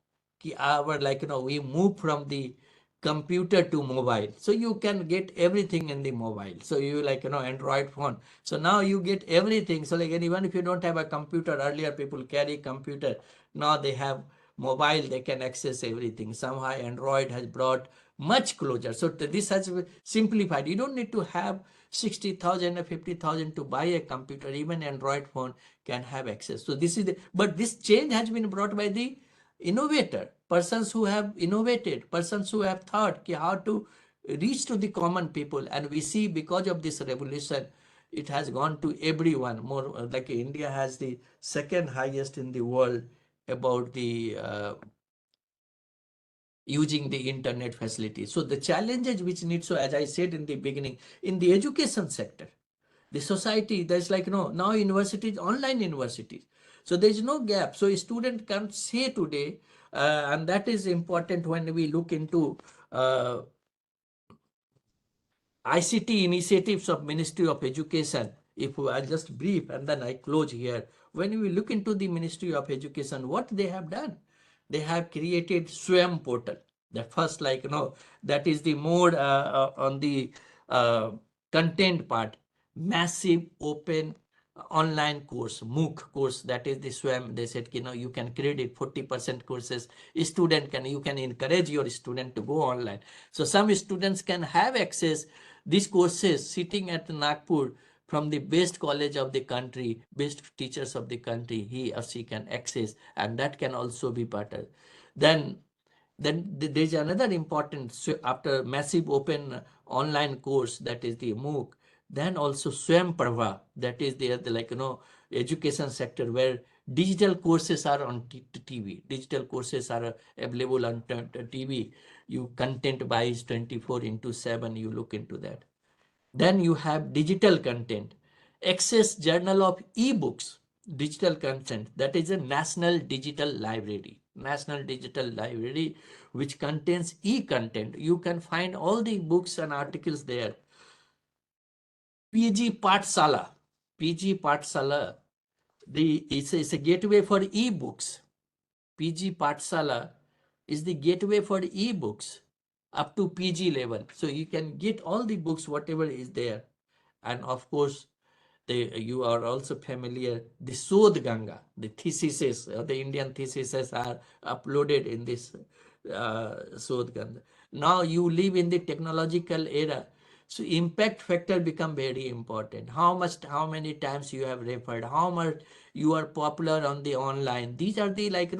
we moved from the computer to mobile. So you can get everything in the mobile. So you like, Android phone. So now you get everything. So like even if you don't have a computer, earlier people carry computer. Now they have mobile, they can access everything. Somehow Android has brought much closer. So this has simplified. You don't need to have 60,000 or 50,000 to buy a computer. Even Android phone can have access. So this is but this change has been brought by the innovator, persons who have innovated, persons who have thought how to reach to the common people. And we see because of this revolution, it has gone to everyone. More like India has the second highest in the world about the using the internet facilities. So the challenges which need, so as I said in the beginning, in the education sector, the society, there's like, now universities, online universities. So there's no gap. So a student can say today, and that is important when we look into ICT initiatives of Ministry of Education. If I just brief and then I close here. When we look into the Ministry of Education, what they have done, they have created SWAYAM portal. The first, like, that is the more on the content part, massive open online course, MOOC course, that is the SWAYAM. They said, you can credit 40% courses. You can encourage your student to go online. So some students can have access these courses sitting at Nagpur from the best college of the country, best teachers of the country, he or she can access, and that can also be better. Then there's another important, so after massive open online course, that is the MOOC, then also Swayam Prabha, that is the like, education sector where digital courses are on TV. Digital courses are available on TV. You content buys 24/7, you look into that. Then you have digital content, Access Journal of eBooks, digital content, that is a National Digital Library. National Digital Library, which contains e-content. You can find all the books and articles there. PG Pathshala, it's a gateway for e-books. PG Pathshala is the gateway for e-books up to PG level. So you can get all the books, whatever is there. And of course, you are also familiar, the Sodh Ganga, the theses, the Indian theses are uploaded in this Sodh Ganga. Now you live in the technological era. So impact factor become very important. How many times you have referred, how much you are popular on the online. These are the like,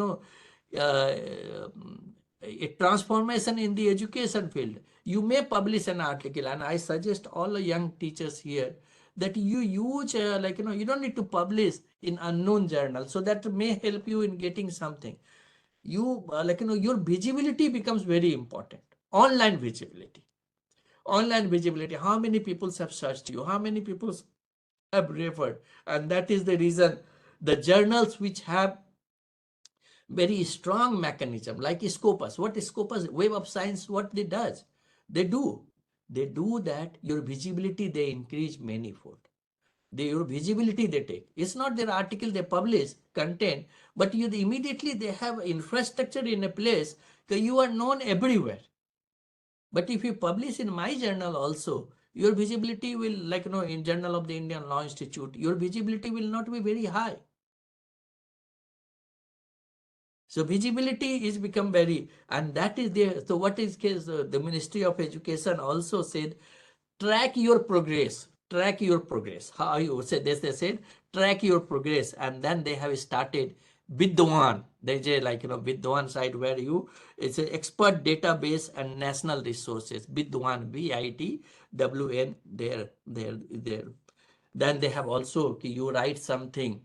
a transformation in the education field. You may publish an article, and I suggest all the young teachers here that you use you don't need to publish in unknown journal. So that may help you in getting something. You your visibility becomes very important. Online visibility. How many people have searched you? How many people have referred? And that is the reason the journals which have very strong mechanism like Scopus. What Scopus, Web of Science, what they does? They do that your visibility they increase manifold. Your visibility they take. It's not their article they publish content, but immediately they have infrastructure in a place that you are known everywhere. But if you publish in my journal also, your visibility will, in Journal of the Indian Law Institute, your visibility will not be very high. So visibility is become very, and that is there. So what is case? The Ministry of Education also said, track your progress. Track your progress. How you say this? They said track your progress, and then they have started Vidwan. They say Vidwan site where it's an expert database and national resources. Vidwan, VITWN. There. Then they have also you write something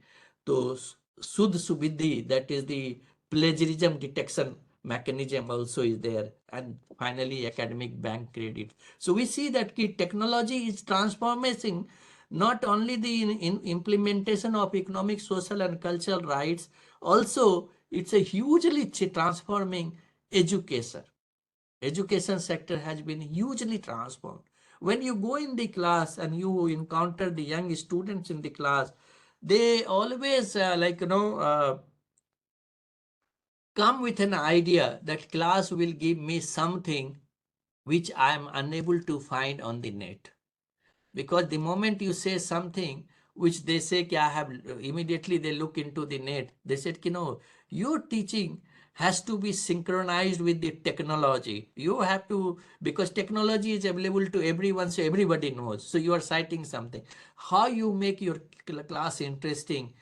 to Sudh Subidhi, that is the plagiarism detection mechanism also is there, and finally academic bank credit. So we see that technology is transforming not only the implementation of economic, social and cultural rights, also it's a hugely transforming education. Education sector has been hugely transformed. When you go in the class and you encounter the young students in the class, they always come with an idea that class will give me something which I am unable to find on the net. Because the moment you say something which they say, I have, immediately they look into the net. They said, your teaching has to be synchronized with the technology. You have to, because technology is available to everyone, so everybody knows. So you are citing something. How you make your class interesting,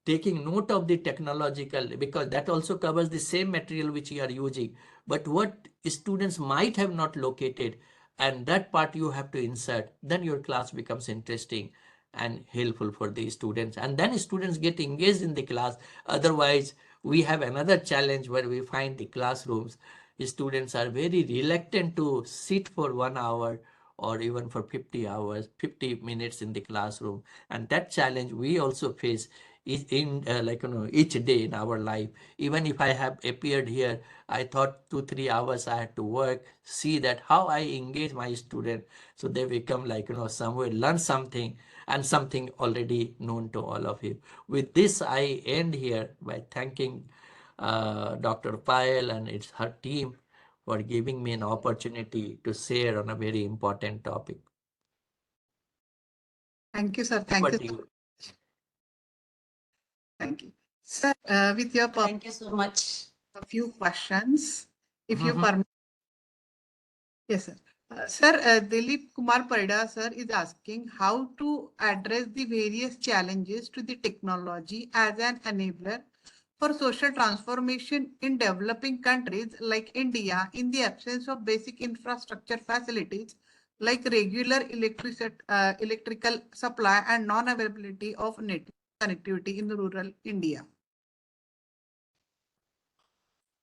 taking note of the technological, because that also covers the same material which you are using, but what students might have not located, and that part you have to insert, then your class becomes interesting and helpful for the students, and then students get engaged in the class. Otherwise, we have another challenge where we find the classrooms, students are very reluctant to sit for 1 hour or even for 50 minutes in the classroom, and that challenge we also face is in each day in our life. Even if I have appeared here, I thought 2-3 hours I had to work, see that how I engage my student, so they become somewhere learn something, and something already known to all of you. With this, I end here by thanking Dr. Payal and her team for giving me an opportunity to share on a very important topic. Thank you, sir. Thank Over you. to you. Thank you. Sir, with your Thank you so much. a few questions, if you Mhm. permit. Yes, sir. Sir, Dilip Kumar Parida, sir, is asking how to address the various challenges to the technology as an enabler for social transformation in developing countries like India in the absence of basic infrastructure facilities like regular electrical supply and non-availability of net connectivity in rural India.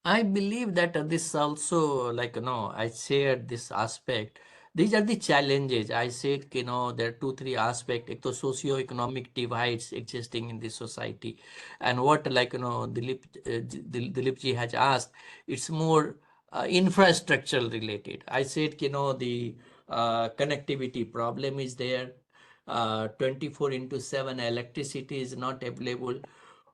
I believe that this also, I shared this aspect. These are the challenges. I said, there are 2-3 aspects. Ek to socio-economic divides existing in the society. And what, Dilip ji has asked, it's more infrastructural related. I said, the connectivity problem is there. 24/7 electricity is not available,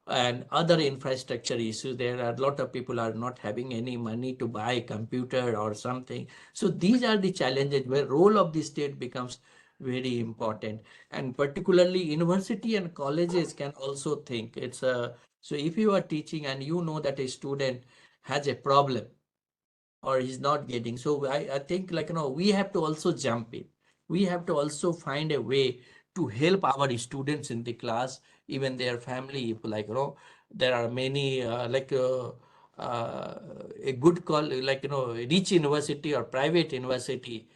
and other infrastructure issues. There are a lot of people are not having any money to buy a computer or something. So these are the challenges where role of the state becomes very important, and particularly university and colleges can also think it's a, so if you are teaching and you know that a student has a problem or he's not getting, so I think we have to also jump in. We have to also find a way to help our students in the class, even their family. If there are many a good call, rich university or private university,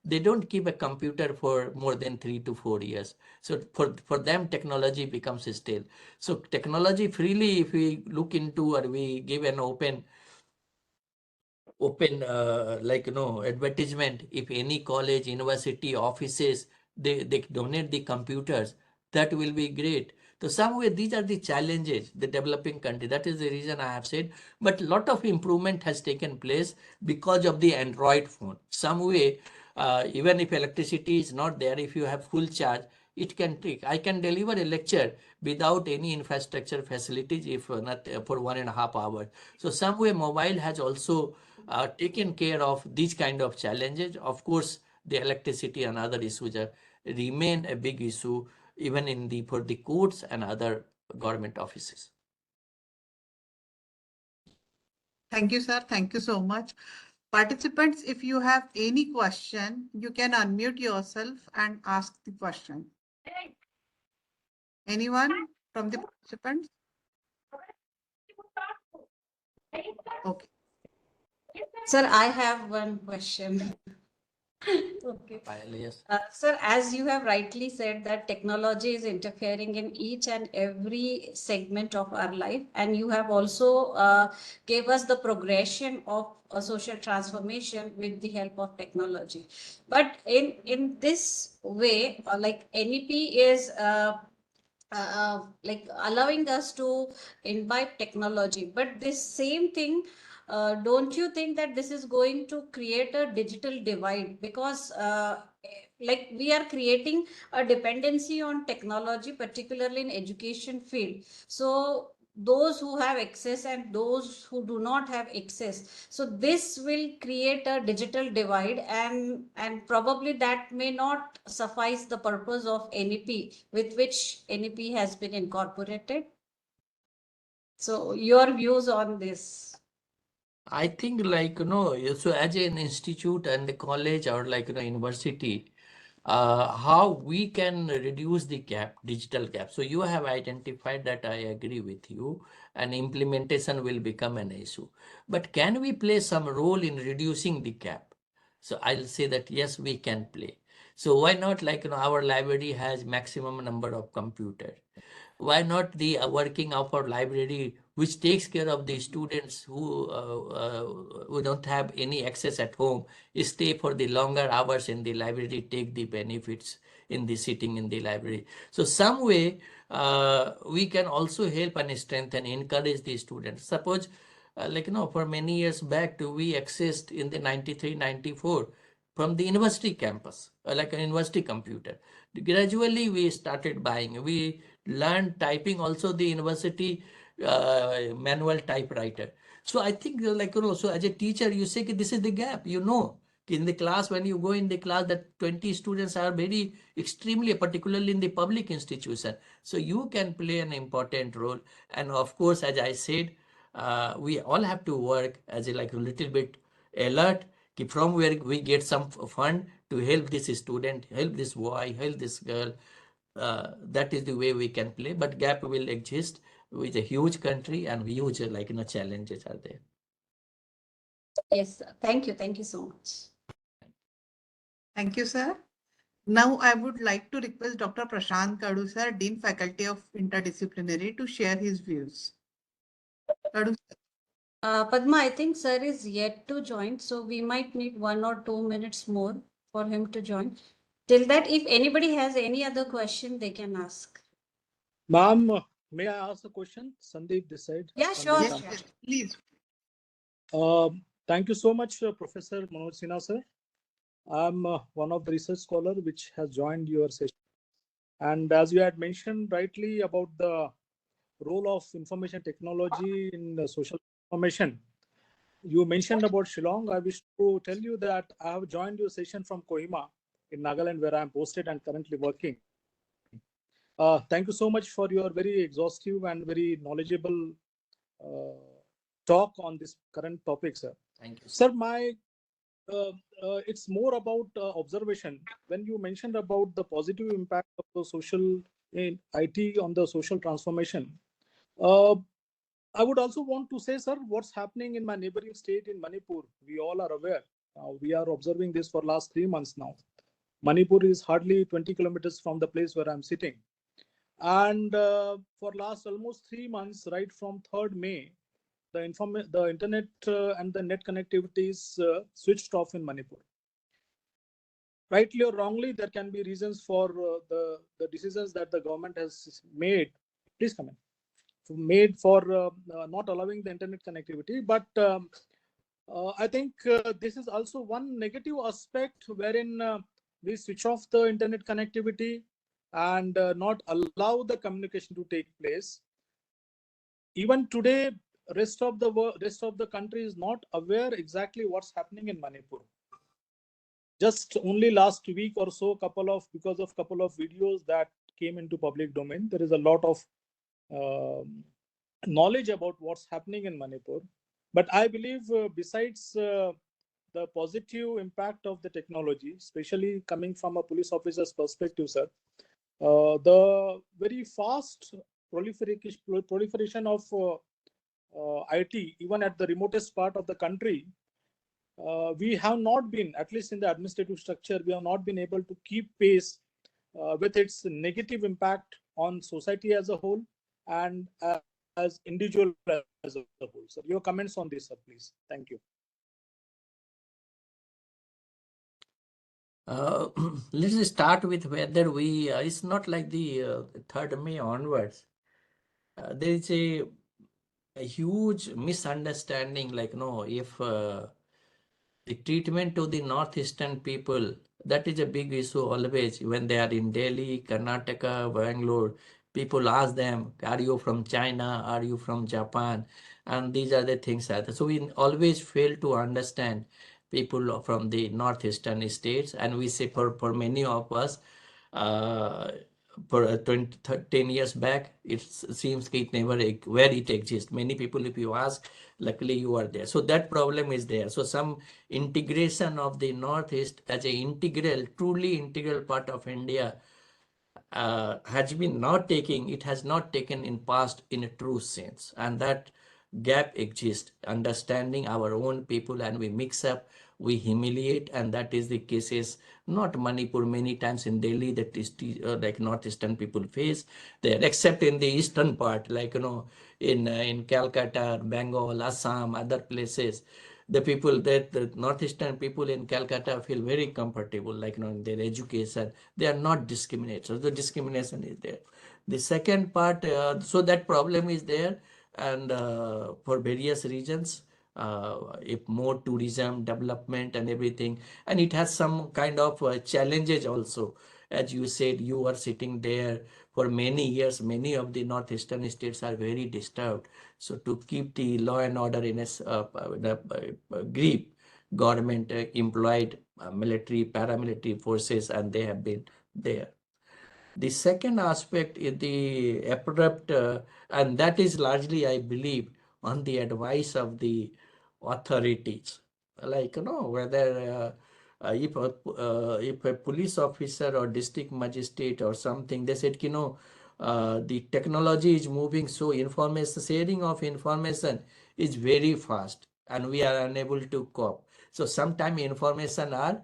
they don't keep a computer for more than 3 to 4 years. So for them, technology becomes stale. So technology freely, if we look into or we give an open advertisement, if any college, university, offices, they donate the computers, that will be great. So some way, these are the challenges the developing country, that is the reason I have said. But lot of improvement has taken place because of the Android phone. Some way, even if electricity is not there, if you have full charge, it can take, I can deliver a lecture without any infrastructure facilities, if not for 1.5 hours. So some way mobile has also taken care of these kind of challenges. Of course, the electricity and other issues remain a big issue even in the for the courts and other government offices. Thank you, sir. Thank you so much. Participants, if you have any question, you can unmute yourself and ask the question. Anyone from the participants? Okay. Sir, I have one question. Okay. Yes. Sir, as you have rightly said that technology is interfering in each and every segment of our life, and you have also gave us the progression of a social transformation with the help of technology. But in this way, like NEP is like allowing us to imbibe technology, but this same thing, don't you think that this is going to create a digital divide? Because like we are creating a dependency on technology, particularly in education field. So those who have access and those who do not have access. So this will create a digital divide, and probably that may not suffice the purpose of NEP with which NEP has been incorporated. So your views on this? I think like, so as an institute and the college or like, university, how we can reduce the gap, digital gap. So you have identified that, I agree with you, and implementation will become an issue. But can we play some role in reducing the gap? So I'll say that yes, we can play. So why not, like, our library has maximum number of computers. Why not the working of our library, which takes care of the students who don't have any access at home, stay for the longer hours in the library, take the benefits in the sitting in the library. So some way we can also help and strengthen, encourage the students. Suppose for many years back, we accessed in the 93, 94 from the university campus, like a university computer. Gradually we started buying. We learned typing also the university manual typewriter. So I think so as a teacher, you say this is the gap, in the class, when you go in the class, that 20 students are very extremely, particularly in the public institution. So you can play an important role. And of course, as I said, we all have to work as a little bit alert, from where we get some fund to help this student, help this boy, help this girl. That is the way we can play, but gap will exist with a huge country, and huge challenges are there. Yes, thank you so much. Thank you, sir. Now I would like to request Dr. Prashant Kadu, sir, Dean Faculty of Interdisciplinary, to share his views. Kadu, sir. Padma, I think sir is yet to join, so we might need 1 or 2 minutes more for him to join. Till that, if anybody has any other question, they can ask. Ma'am, may I ask a question? Sandeep this side. Yeah, sure, Yes, sure. yes, please. Thank you so much, Professor Manoj Sinha, sir. I'm one of the research scholar which has joined your session. And as you had mentioned rightly about the role of information technology in social information, you mentioned about Shillong. I wish to tell you that I have joined your session from Kohima in Nagaland, where I am posted and currently working. Thank you so much for your very exhaustive and very knowledgeable talk on this current topic, sir. Thank you, Sir, it's more about observation. When you mentioned about the positive impact of the social in IT on the social transformation, I would also want to say, sir, what's happening in my neighboring state in Manipur. We all are aware. We are observing this for last 3 months now. Manipur is hardly 20 kilometers from the place where I'm sitting. And for last almost 3 months, right from 3rd May, the internet and the net connectivity is switched off in Manipur. Rightly or wrongly, there can be reasons for the decisions that the government has made. Please come in. Made for not allowing the internet connectivity. But I think this is also one negative aspect wherein we switch off the internet connectivity and not allow the communication to take place. Even today, rest of the country is not aware exactly what's happening in Manipur. Just only last week or so, because of couple of videos that came into public domain, there is a lot of knowledge about what's happening in Manipur. But I believe besides the positive impact of the technology, especially coming from a police officer's perspective, sir, the very fast proliferation of IT, even at the remotest part of the country, we have not been, at least in the administrative structure, we have not been able to keep pace with its negative impact on society as a whole and as individual as a whole. So your comments on this, sir, please. Thank you. Let's start with whether we, it's not like the 3rd May onwards. There is a huge misunderstanding, if the treatment to the northeastern people, that is a big issue always when they are in Delhi, Karnataka, Bangalore. People ask them, are you from China? Are you from Japan? And these are the things that, so we always fail to understand people from the northeastern states. And we say for many of us, uh, for 10 years back, it seems it never, where it exists. Many people, if you ask, luckily you are there. So that problem is there. So some integration of the Northeast as a integral, truly integral part of India has been not taking, it has not taken in past in a true sense. And that gap exists, understanding our own people, and we mix up, we humiliate, and that is the cases, not Manipur, many times in Delhi, that is like northeastern people face there, except in the eastern part, like, in Calcutta, Bengal, Assam, other places. The people that the northeastern people in Calcutta feel very comfortable, like, in their education, they are not discriminated. So the discrimination is there. The second part, so that problem is there, and for various reasons, if more tourism development and everything, and it has some kind of challenges also. As you said, you are sitting there for many years. Many of the northeastern states are very disturbed. So to keep the law and order in a grip, government employed military, paramilitary forces, and they have been there. The second aspect is the abrupt, and that is largely, I believe, on the advice of the authorities. Like, whether if a police officer or district magistrate or something, they said, the technology is moving, so information, sharing of information is very fast, and we are unable to cope. So sometimes information are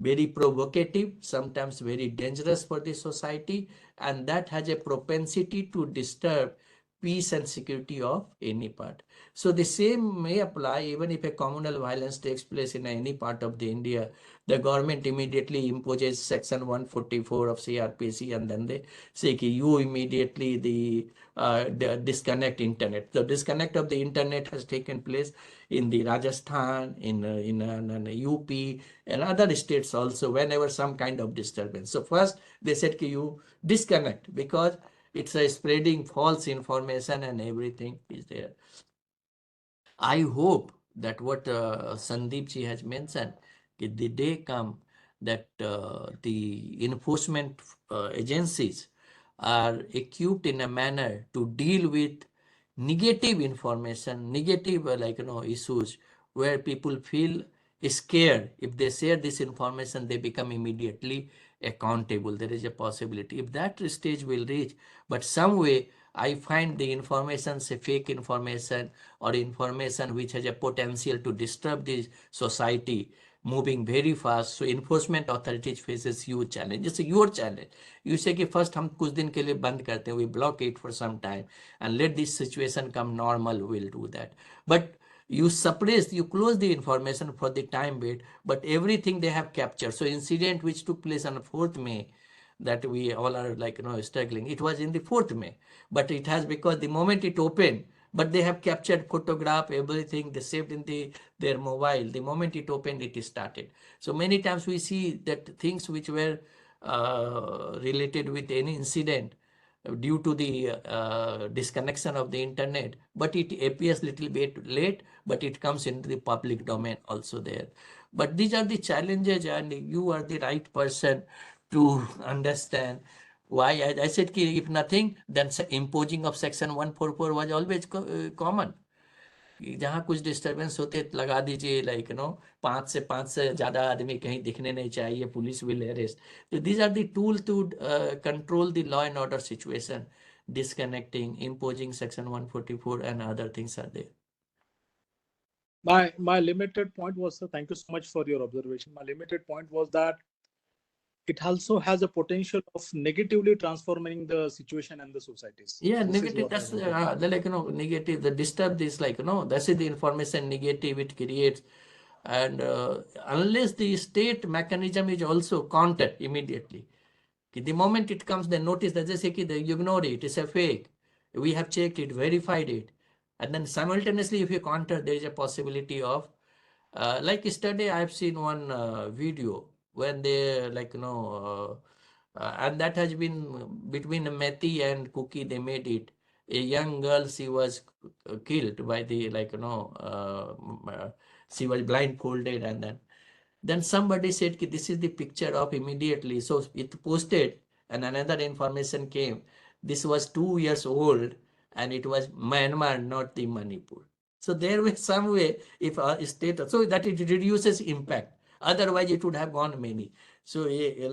very provocative, sometimes very dangerous for the society, and that has a propensity to disturb peace and security of any part. So the same may apply even if a communal violence takes place in any part of the India. The government immediately imposes section 144 of CRPC, and then they say you immediately the disconnect internet. The disconnect of the internet has taken place in the Rajasthan, in UP, and other states also, whenever some kind of disturbance. So first they said you disconnect, because it's a spreading false information and everything is there. I hope that what Sandeep ji has mentioned, the day come that the enforcement agencies are equipped in a manner to deal with negative information, negative issues, where people feel scared. If they share this information, they become immediately accountable. There is a possibility. If that stage will reach, but some way I find the information, say fake information or information which has a potential to disturb the society, moving very fast. So enforcement authorities faces huge challenge. It's a huge challenge. You say कि first हम कुछ दिन के लिए बंद करते हैं, we block it for some time and let this situation come normal, we'll do that. But you suppress, you close the information for the time bit, but everything they have captured. So incident which took place on 4th May, that we all are struggling, it was in the 4th May, but it has, because the moment it opened, but they have captured photograph, everything they saved in their mobile. The moment it opened, it started. So many times we see that things which were related with any incident due to the disconnection of the internet, but it appears little bit late, but it comes into the public domain also there. But these are the challenges, and you are the right person to understand why. I said if nothing, then imposing of section 144 was always common. जहाँ कुछ disturbance होते लगा दीजिए, 5 से ज्यादा आदमी कहीं दिखने नहीं चाहिए, police will arrest. So these are the tools to control the law and order situation. Disconnecting, imposing section 144 and other things are there. My limited point was, thank you so much for your observation. My limited point was that it also has a potential of negatively transforming the situation and the societies. Yeah, This is negative, what I that's wanted. negative, the disturb this, that's the information negative it creates. And unless the state mechanism is also countered immediately, the moment it comes, they notice that they ignore it, it's a fake, we have checked it, verified it, and then simultaneously if you counter, there is a possibility of like yesterday I have seen one video when they and that has been between Methi and Cookie. They made it. A young girl, she was killed by the she was blindfolded, and then somebody said ki this is the picture of immediately. So it posted, and another information came. This was 2 years old, and it was Myanmar, not the Manipur. So there was some way, if a state, so that it reduces impact. Otherwise, it would have gone many. So a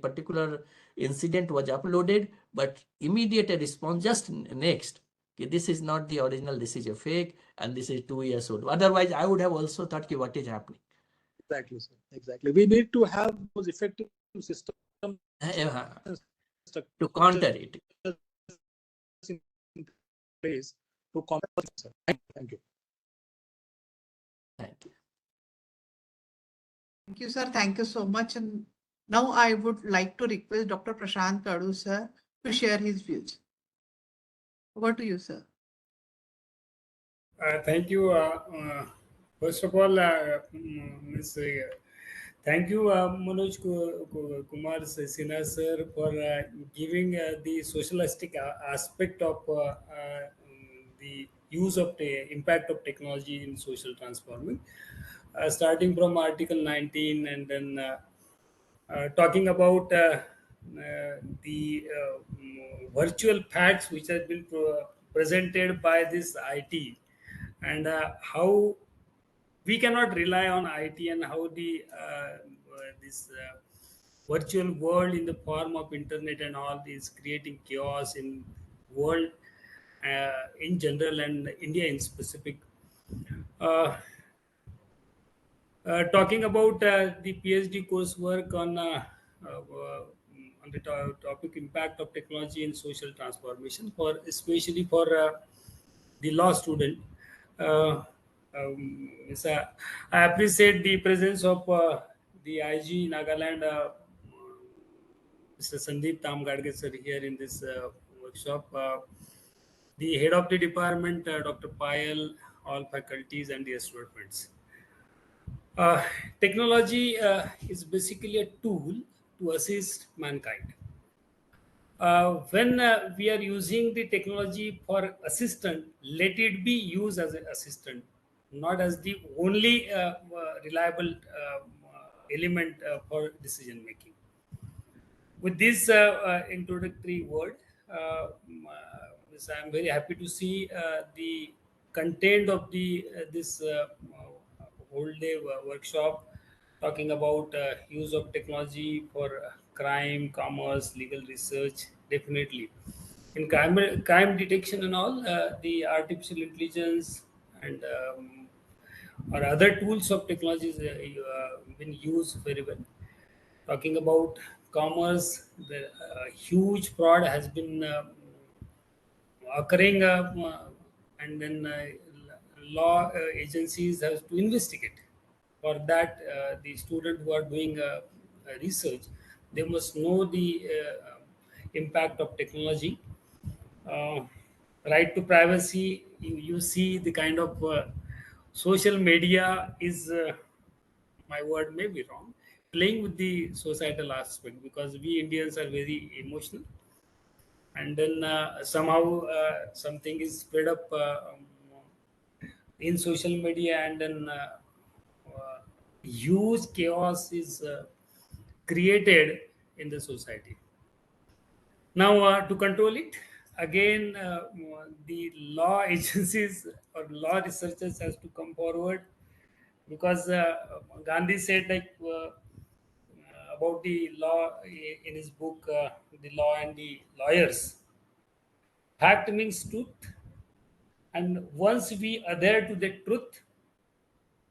particular incident was uploaded, but immediate response just next. Okay, this is not the original, this is a fake, and this is 2 years old. Otherwise, I would have also thought, okay, what is happening? Exactly, sir. Exactly. We need to have those effective systems To counter it. in place to combat it, sir. Thank you. Thank you. Thank you, sir. Thank you so much. And now I would like to request Dr. Prashant Kadu, sir, to share his views. Over to you, sir. Thank you. First of all, thank you, Manoj Kumar Sinha sir, for giving the socialistic aspect of the use of the impact of technology in social transforming, starting from Article 19 and then talking about the virtual facts which have been presented by this IT, and how we cannot rely on IT, and how the this virtual world in the form of internet and all is creating chaos in world in general and India in specific. Uh, Talking about the PhD coursework on the topic impact of technology in social transformation, for especially for the law student. Uh, I appreciate the presence of the IG Nagaland, Mr. Sandeep Tamgadge sir, here in this workshop. The head of the department, Dr. Payal, all faculties, and the students. Technology is basically a tool to assist mankind. When we are using the technology for assistant, let it be used as an assistant, not as the only reliable element for decision making. With this introductory word, I'm very happy to see the content of the this whole day workshop, talking about use of technology for crime, commerce, legal research. Definitely, in crime detection and all, the artificial intelligence and or other tools of technology is been used very well. Talking about commerce, the huge fraud has been occurring, and then law agencies have to investigate. For that, the student who are doing research, they must know the impact of technology. uh, right to privacy, you see the kind of social media is, my word may be wrong, playing with the societal aspect, because we Indians are very emotional, and then somehow something is spread up in social media, and then huge chaos is created in the society. Now, to control it, again, the law agencies or law researchers has to come forward, because Gandhi said, like, about the law in his book, The Law and the Lawyers. Fact means truth, and once we adhere to the truth,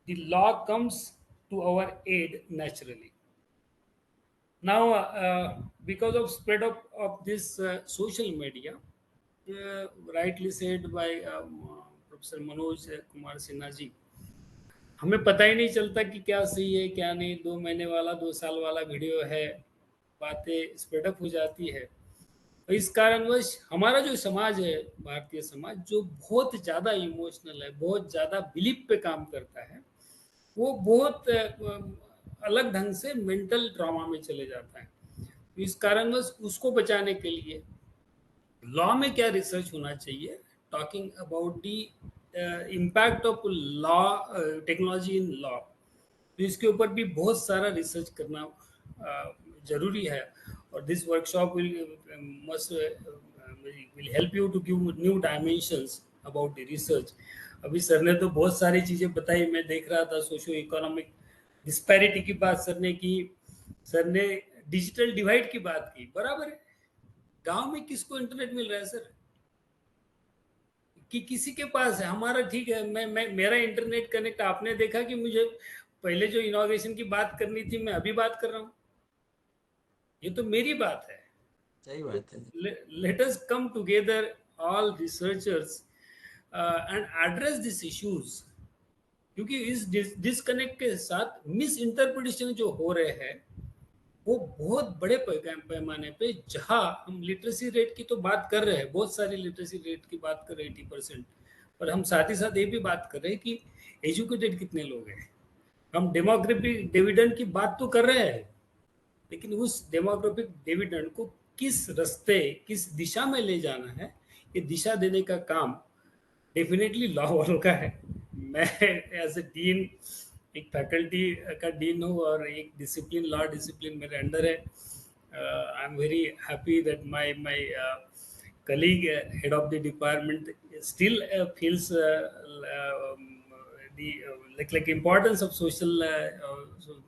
the law comes to our aid naturally. Now, because of spread of this social media, rightly said by Professor Manoj Kumar Sinha ji, हमें पता ही नहीं चलता कि क्या सही है क्या नहीं, 2 महीने वाला 2 साल वाला वीडियो है, बातें स्प्रेडअप हो जाती है। तो इस कारणवश हमारा जो समाज है, भारतीय समाज, जो बहुत ज़्यादा इमोशनल है, बहुत ज़्यादा बिलीफ पे काम करता है, वो बहुत अलग ढंग से मेंटल ट्रॉमा में चले जाता है। इस कारणवश उसको बचाने के लिए लॉ में क्या रिसर्च होना चाहिए, talking about the impact of law, technology in law, तो इसके ऊपर भी बहुत सारा रिसर्च करना जरूरी है. और this workshop will help you to give new dimensions about the research. अभी सर ने तो बहुत सारी चीजें बताई, मैं देख रहा था सोशियो इकोनॉमिक डिस्पैरिटी की बात सर ने की, सर ने डिजिटल डिवाइड की बात की. बराबर है, गांव में किसको इंटरनेट मिल रहा है सर? कि किसी के पास है. हमारा ठीक है, मैं मेरा इंटरनेट कनेक्ट, आपने देखा कि मुझे पहले जो इनॉग्रेशन की बात करनी थी मैं अभी बात कर रहा हूं. ये तो मेरी बात है. सही बात है. Let us come together, all researchers, and address these issues. क्योंकि इस डिस्कनेक्ट के साथ मिस इंटरप्रिटेशन जो हो रहे हैं वो बहुत बड़े पैमाने पे, जहां हम लिटरेसी रेट की तो बात कर रहे हैं, बहुत सारी लिटरेसी रेट की बात कर रहे हैं 80%, पर हम साथ ही साथ ये भी बात कर रहे हैं कि एजुकेटेड कितने लोग हैं. हम डेमोग्राफिक डिविडेंड की बात तो कर रहे हैं, लेकिन उस डेमोग्राफिक डिविडेंड को किस रास्ते, किस दिशा में ले जाना है, ये दिशा देने का काम डेफिनेटली लॉ वालों का है. मैं एज ए डीन, एक फैकल्टी का डीन हूँ और एक डिसिप्लिन, लॉ डिसिप्लिन मेरे अंडर है. आई am very happy that my colleague, head of the department, still feels the like importance of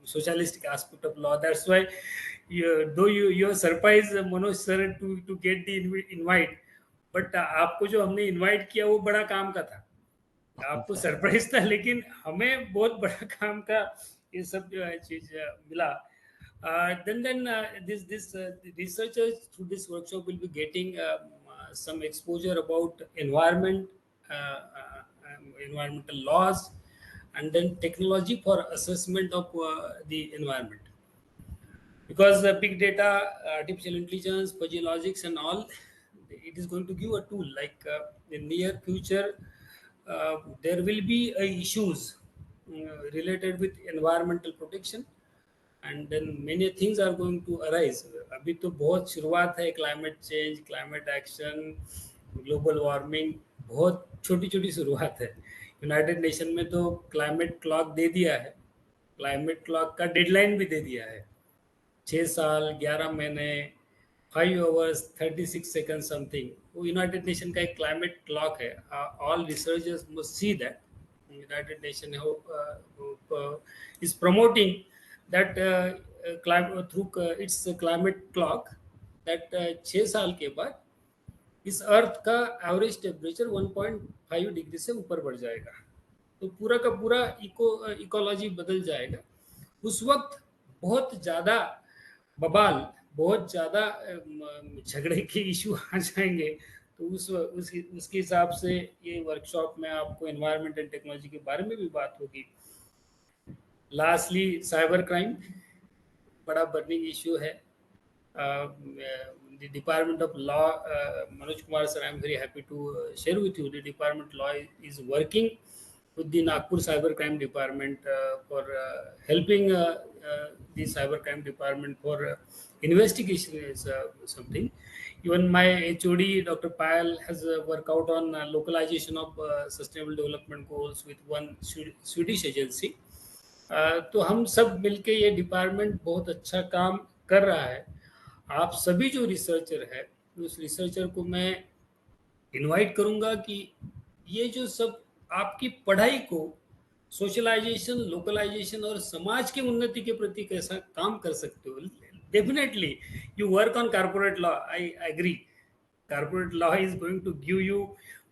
socialistic aspect of law. That's why though you are surprised Manoj sir to get the invite, but आपको जो हमने invite किया वो बड़ा काम का था. आपको सरप्राइज था, लेकिन हमें बहुत बड़ा काम का ये सब चीज मिला. Then this researchers through this workshop will be getting some exposure about environment, environmental laws, and then technology for assessment of the environment. Because big data, artificial intelligence, fuzzy logics, and all, it is going to give a tool. Like in near future, there will be issues related with environmental protection, and then many things are going to arise. अभी तो बहुत शुरुआत है, climate change, climate action, global warming, बहुत छोटी छोटी शुरुआत है. यूनाइटेड नेशन में तो क्लाइमेट क्लॉक दे दिया है, क्लाइमेट क्लॉक का डेडलाइन भी दे दिया है. 6 साल 11 महीने 5 hours 36 seconds समथिंग, वो यूनाइटेड नेशन का एक क्लाइमेट क्लॉक है. All researchers must see that United nation is promoting that through its climate clock, that 6 साल के बाद इस अर्थ का एवरेज टेम्परेचर 1.5 डिग्री से ऊपर बढ़ जाएगा. तो पूरा का पूरा इकोलॉजी बदल जाएगा. उस वक्त बहुत ज़्यादा बवाल, बहुत ज़्यादा झगड़े के इशू आ जाएंगे. तो उसके हिसाब से ये वर्कशॉप में आपको एनवायरनमेंट एंड टेक्नोलॉजी के बारे में भी बात होगी. लास्टली साइबर क्राइम बड़ा बर्निंग इशू है. The department of law, Manoj Kumar sir, I am very happy to share with you, the department law is working with the Nagpur Cyber Crime Department for helping the Cyber Crime Department for investigation is something. Even my HOD, Dr. Payal, has worked out on localization of sustainable development goals with one Swedish agency. तो हम सब मिलके ये department बहुत अच्छा काम कर रहा है. आप सभी जो रिसर्चर है, उस रिसर्चर को मैं इनवाइट करूंगा कि ये जो सब आपकी पढ़ाई को सोशलाइजेशन, लोकलाइजेशन और समाज की उन्नति के प्रति कैसा काम कर सकते हो. Definitely you work on corporate law, I agree. Corporate law is going to give you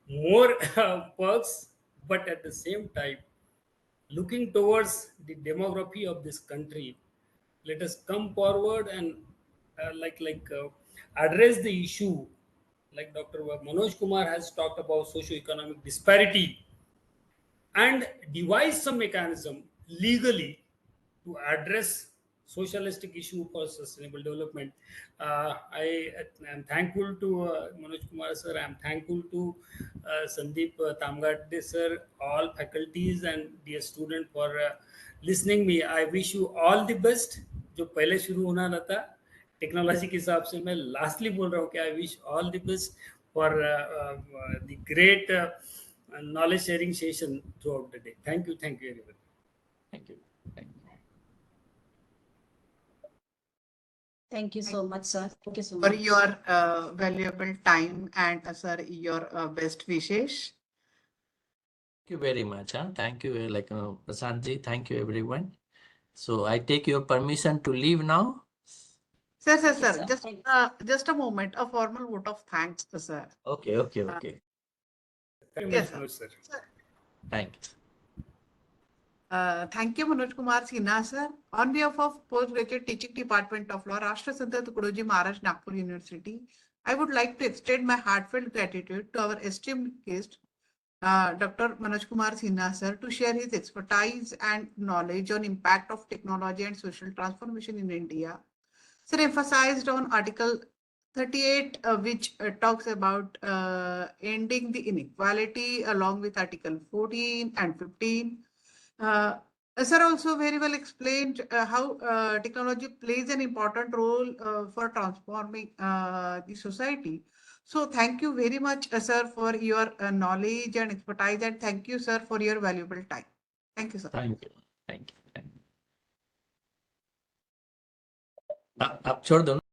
more perks, but at the same time, looking towards the demography of this country, let us come forward and address the issue like Dr. Manoj Kumar has talked about socio-economic disparity, and devise some mechanism legally to address socialistic issue for sustainable development. I am thankful to Manoj Kumar sir, I am thankful to Sandeep Tamgade sir, all faculties and dear student for listening me. I wish you all the best. जो पहले शुरू होना था technology के हिसाब से मैं lastly बोल रहा हूँ कि I wish all the best for the great knowledge sharing session throughout the day. Thank you everyone. Thank you. Thank you. Thank you so much, sir. Thank you so For much. your valuable time and sir, your best wishes. Thank you very much. Thank you, Prashant ji. Thank you, everyone. So I take your permission to leave now. Sir, Yes, sir. just a moment, a formal vote of thanks, sir. Okay. Thank you Yes, very much, sir. Thank you. Thank you, Manoj Kumar Sinha, sir. On behalf of Postgraduate Teaching Department of Law, Rashtra Sant Tukadoji Maharaj, Nagpur University, I would like to extend my heartfelt gratitude to our esteemed guest, Dr. Manoj Kumar Sinha, sir, to share his expertise and knowledge on impact of technology and social transformation in India. Sir emphasized on Article 38, which talks about ending the inequality, along with Article 14 and 15. Sir also very well explained how technology plays an important role for transforming the society. So thank you very much, sir, for your knowledge and expertise, and thank you, sir, for your valuable time. Thank you, sir. Thank you. Thank you. आप छोड़ दो ना।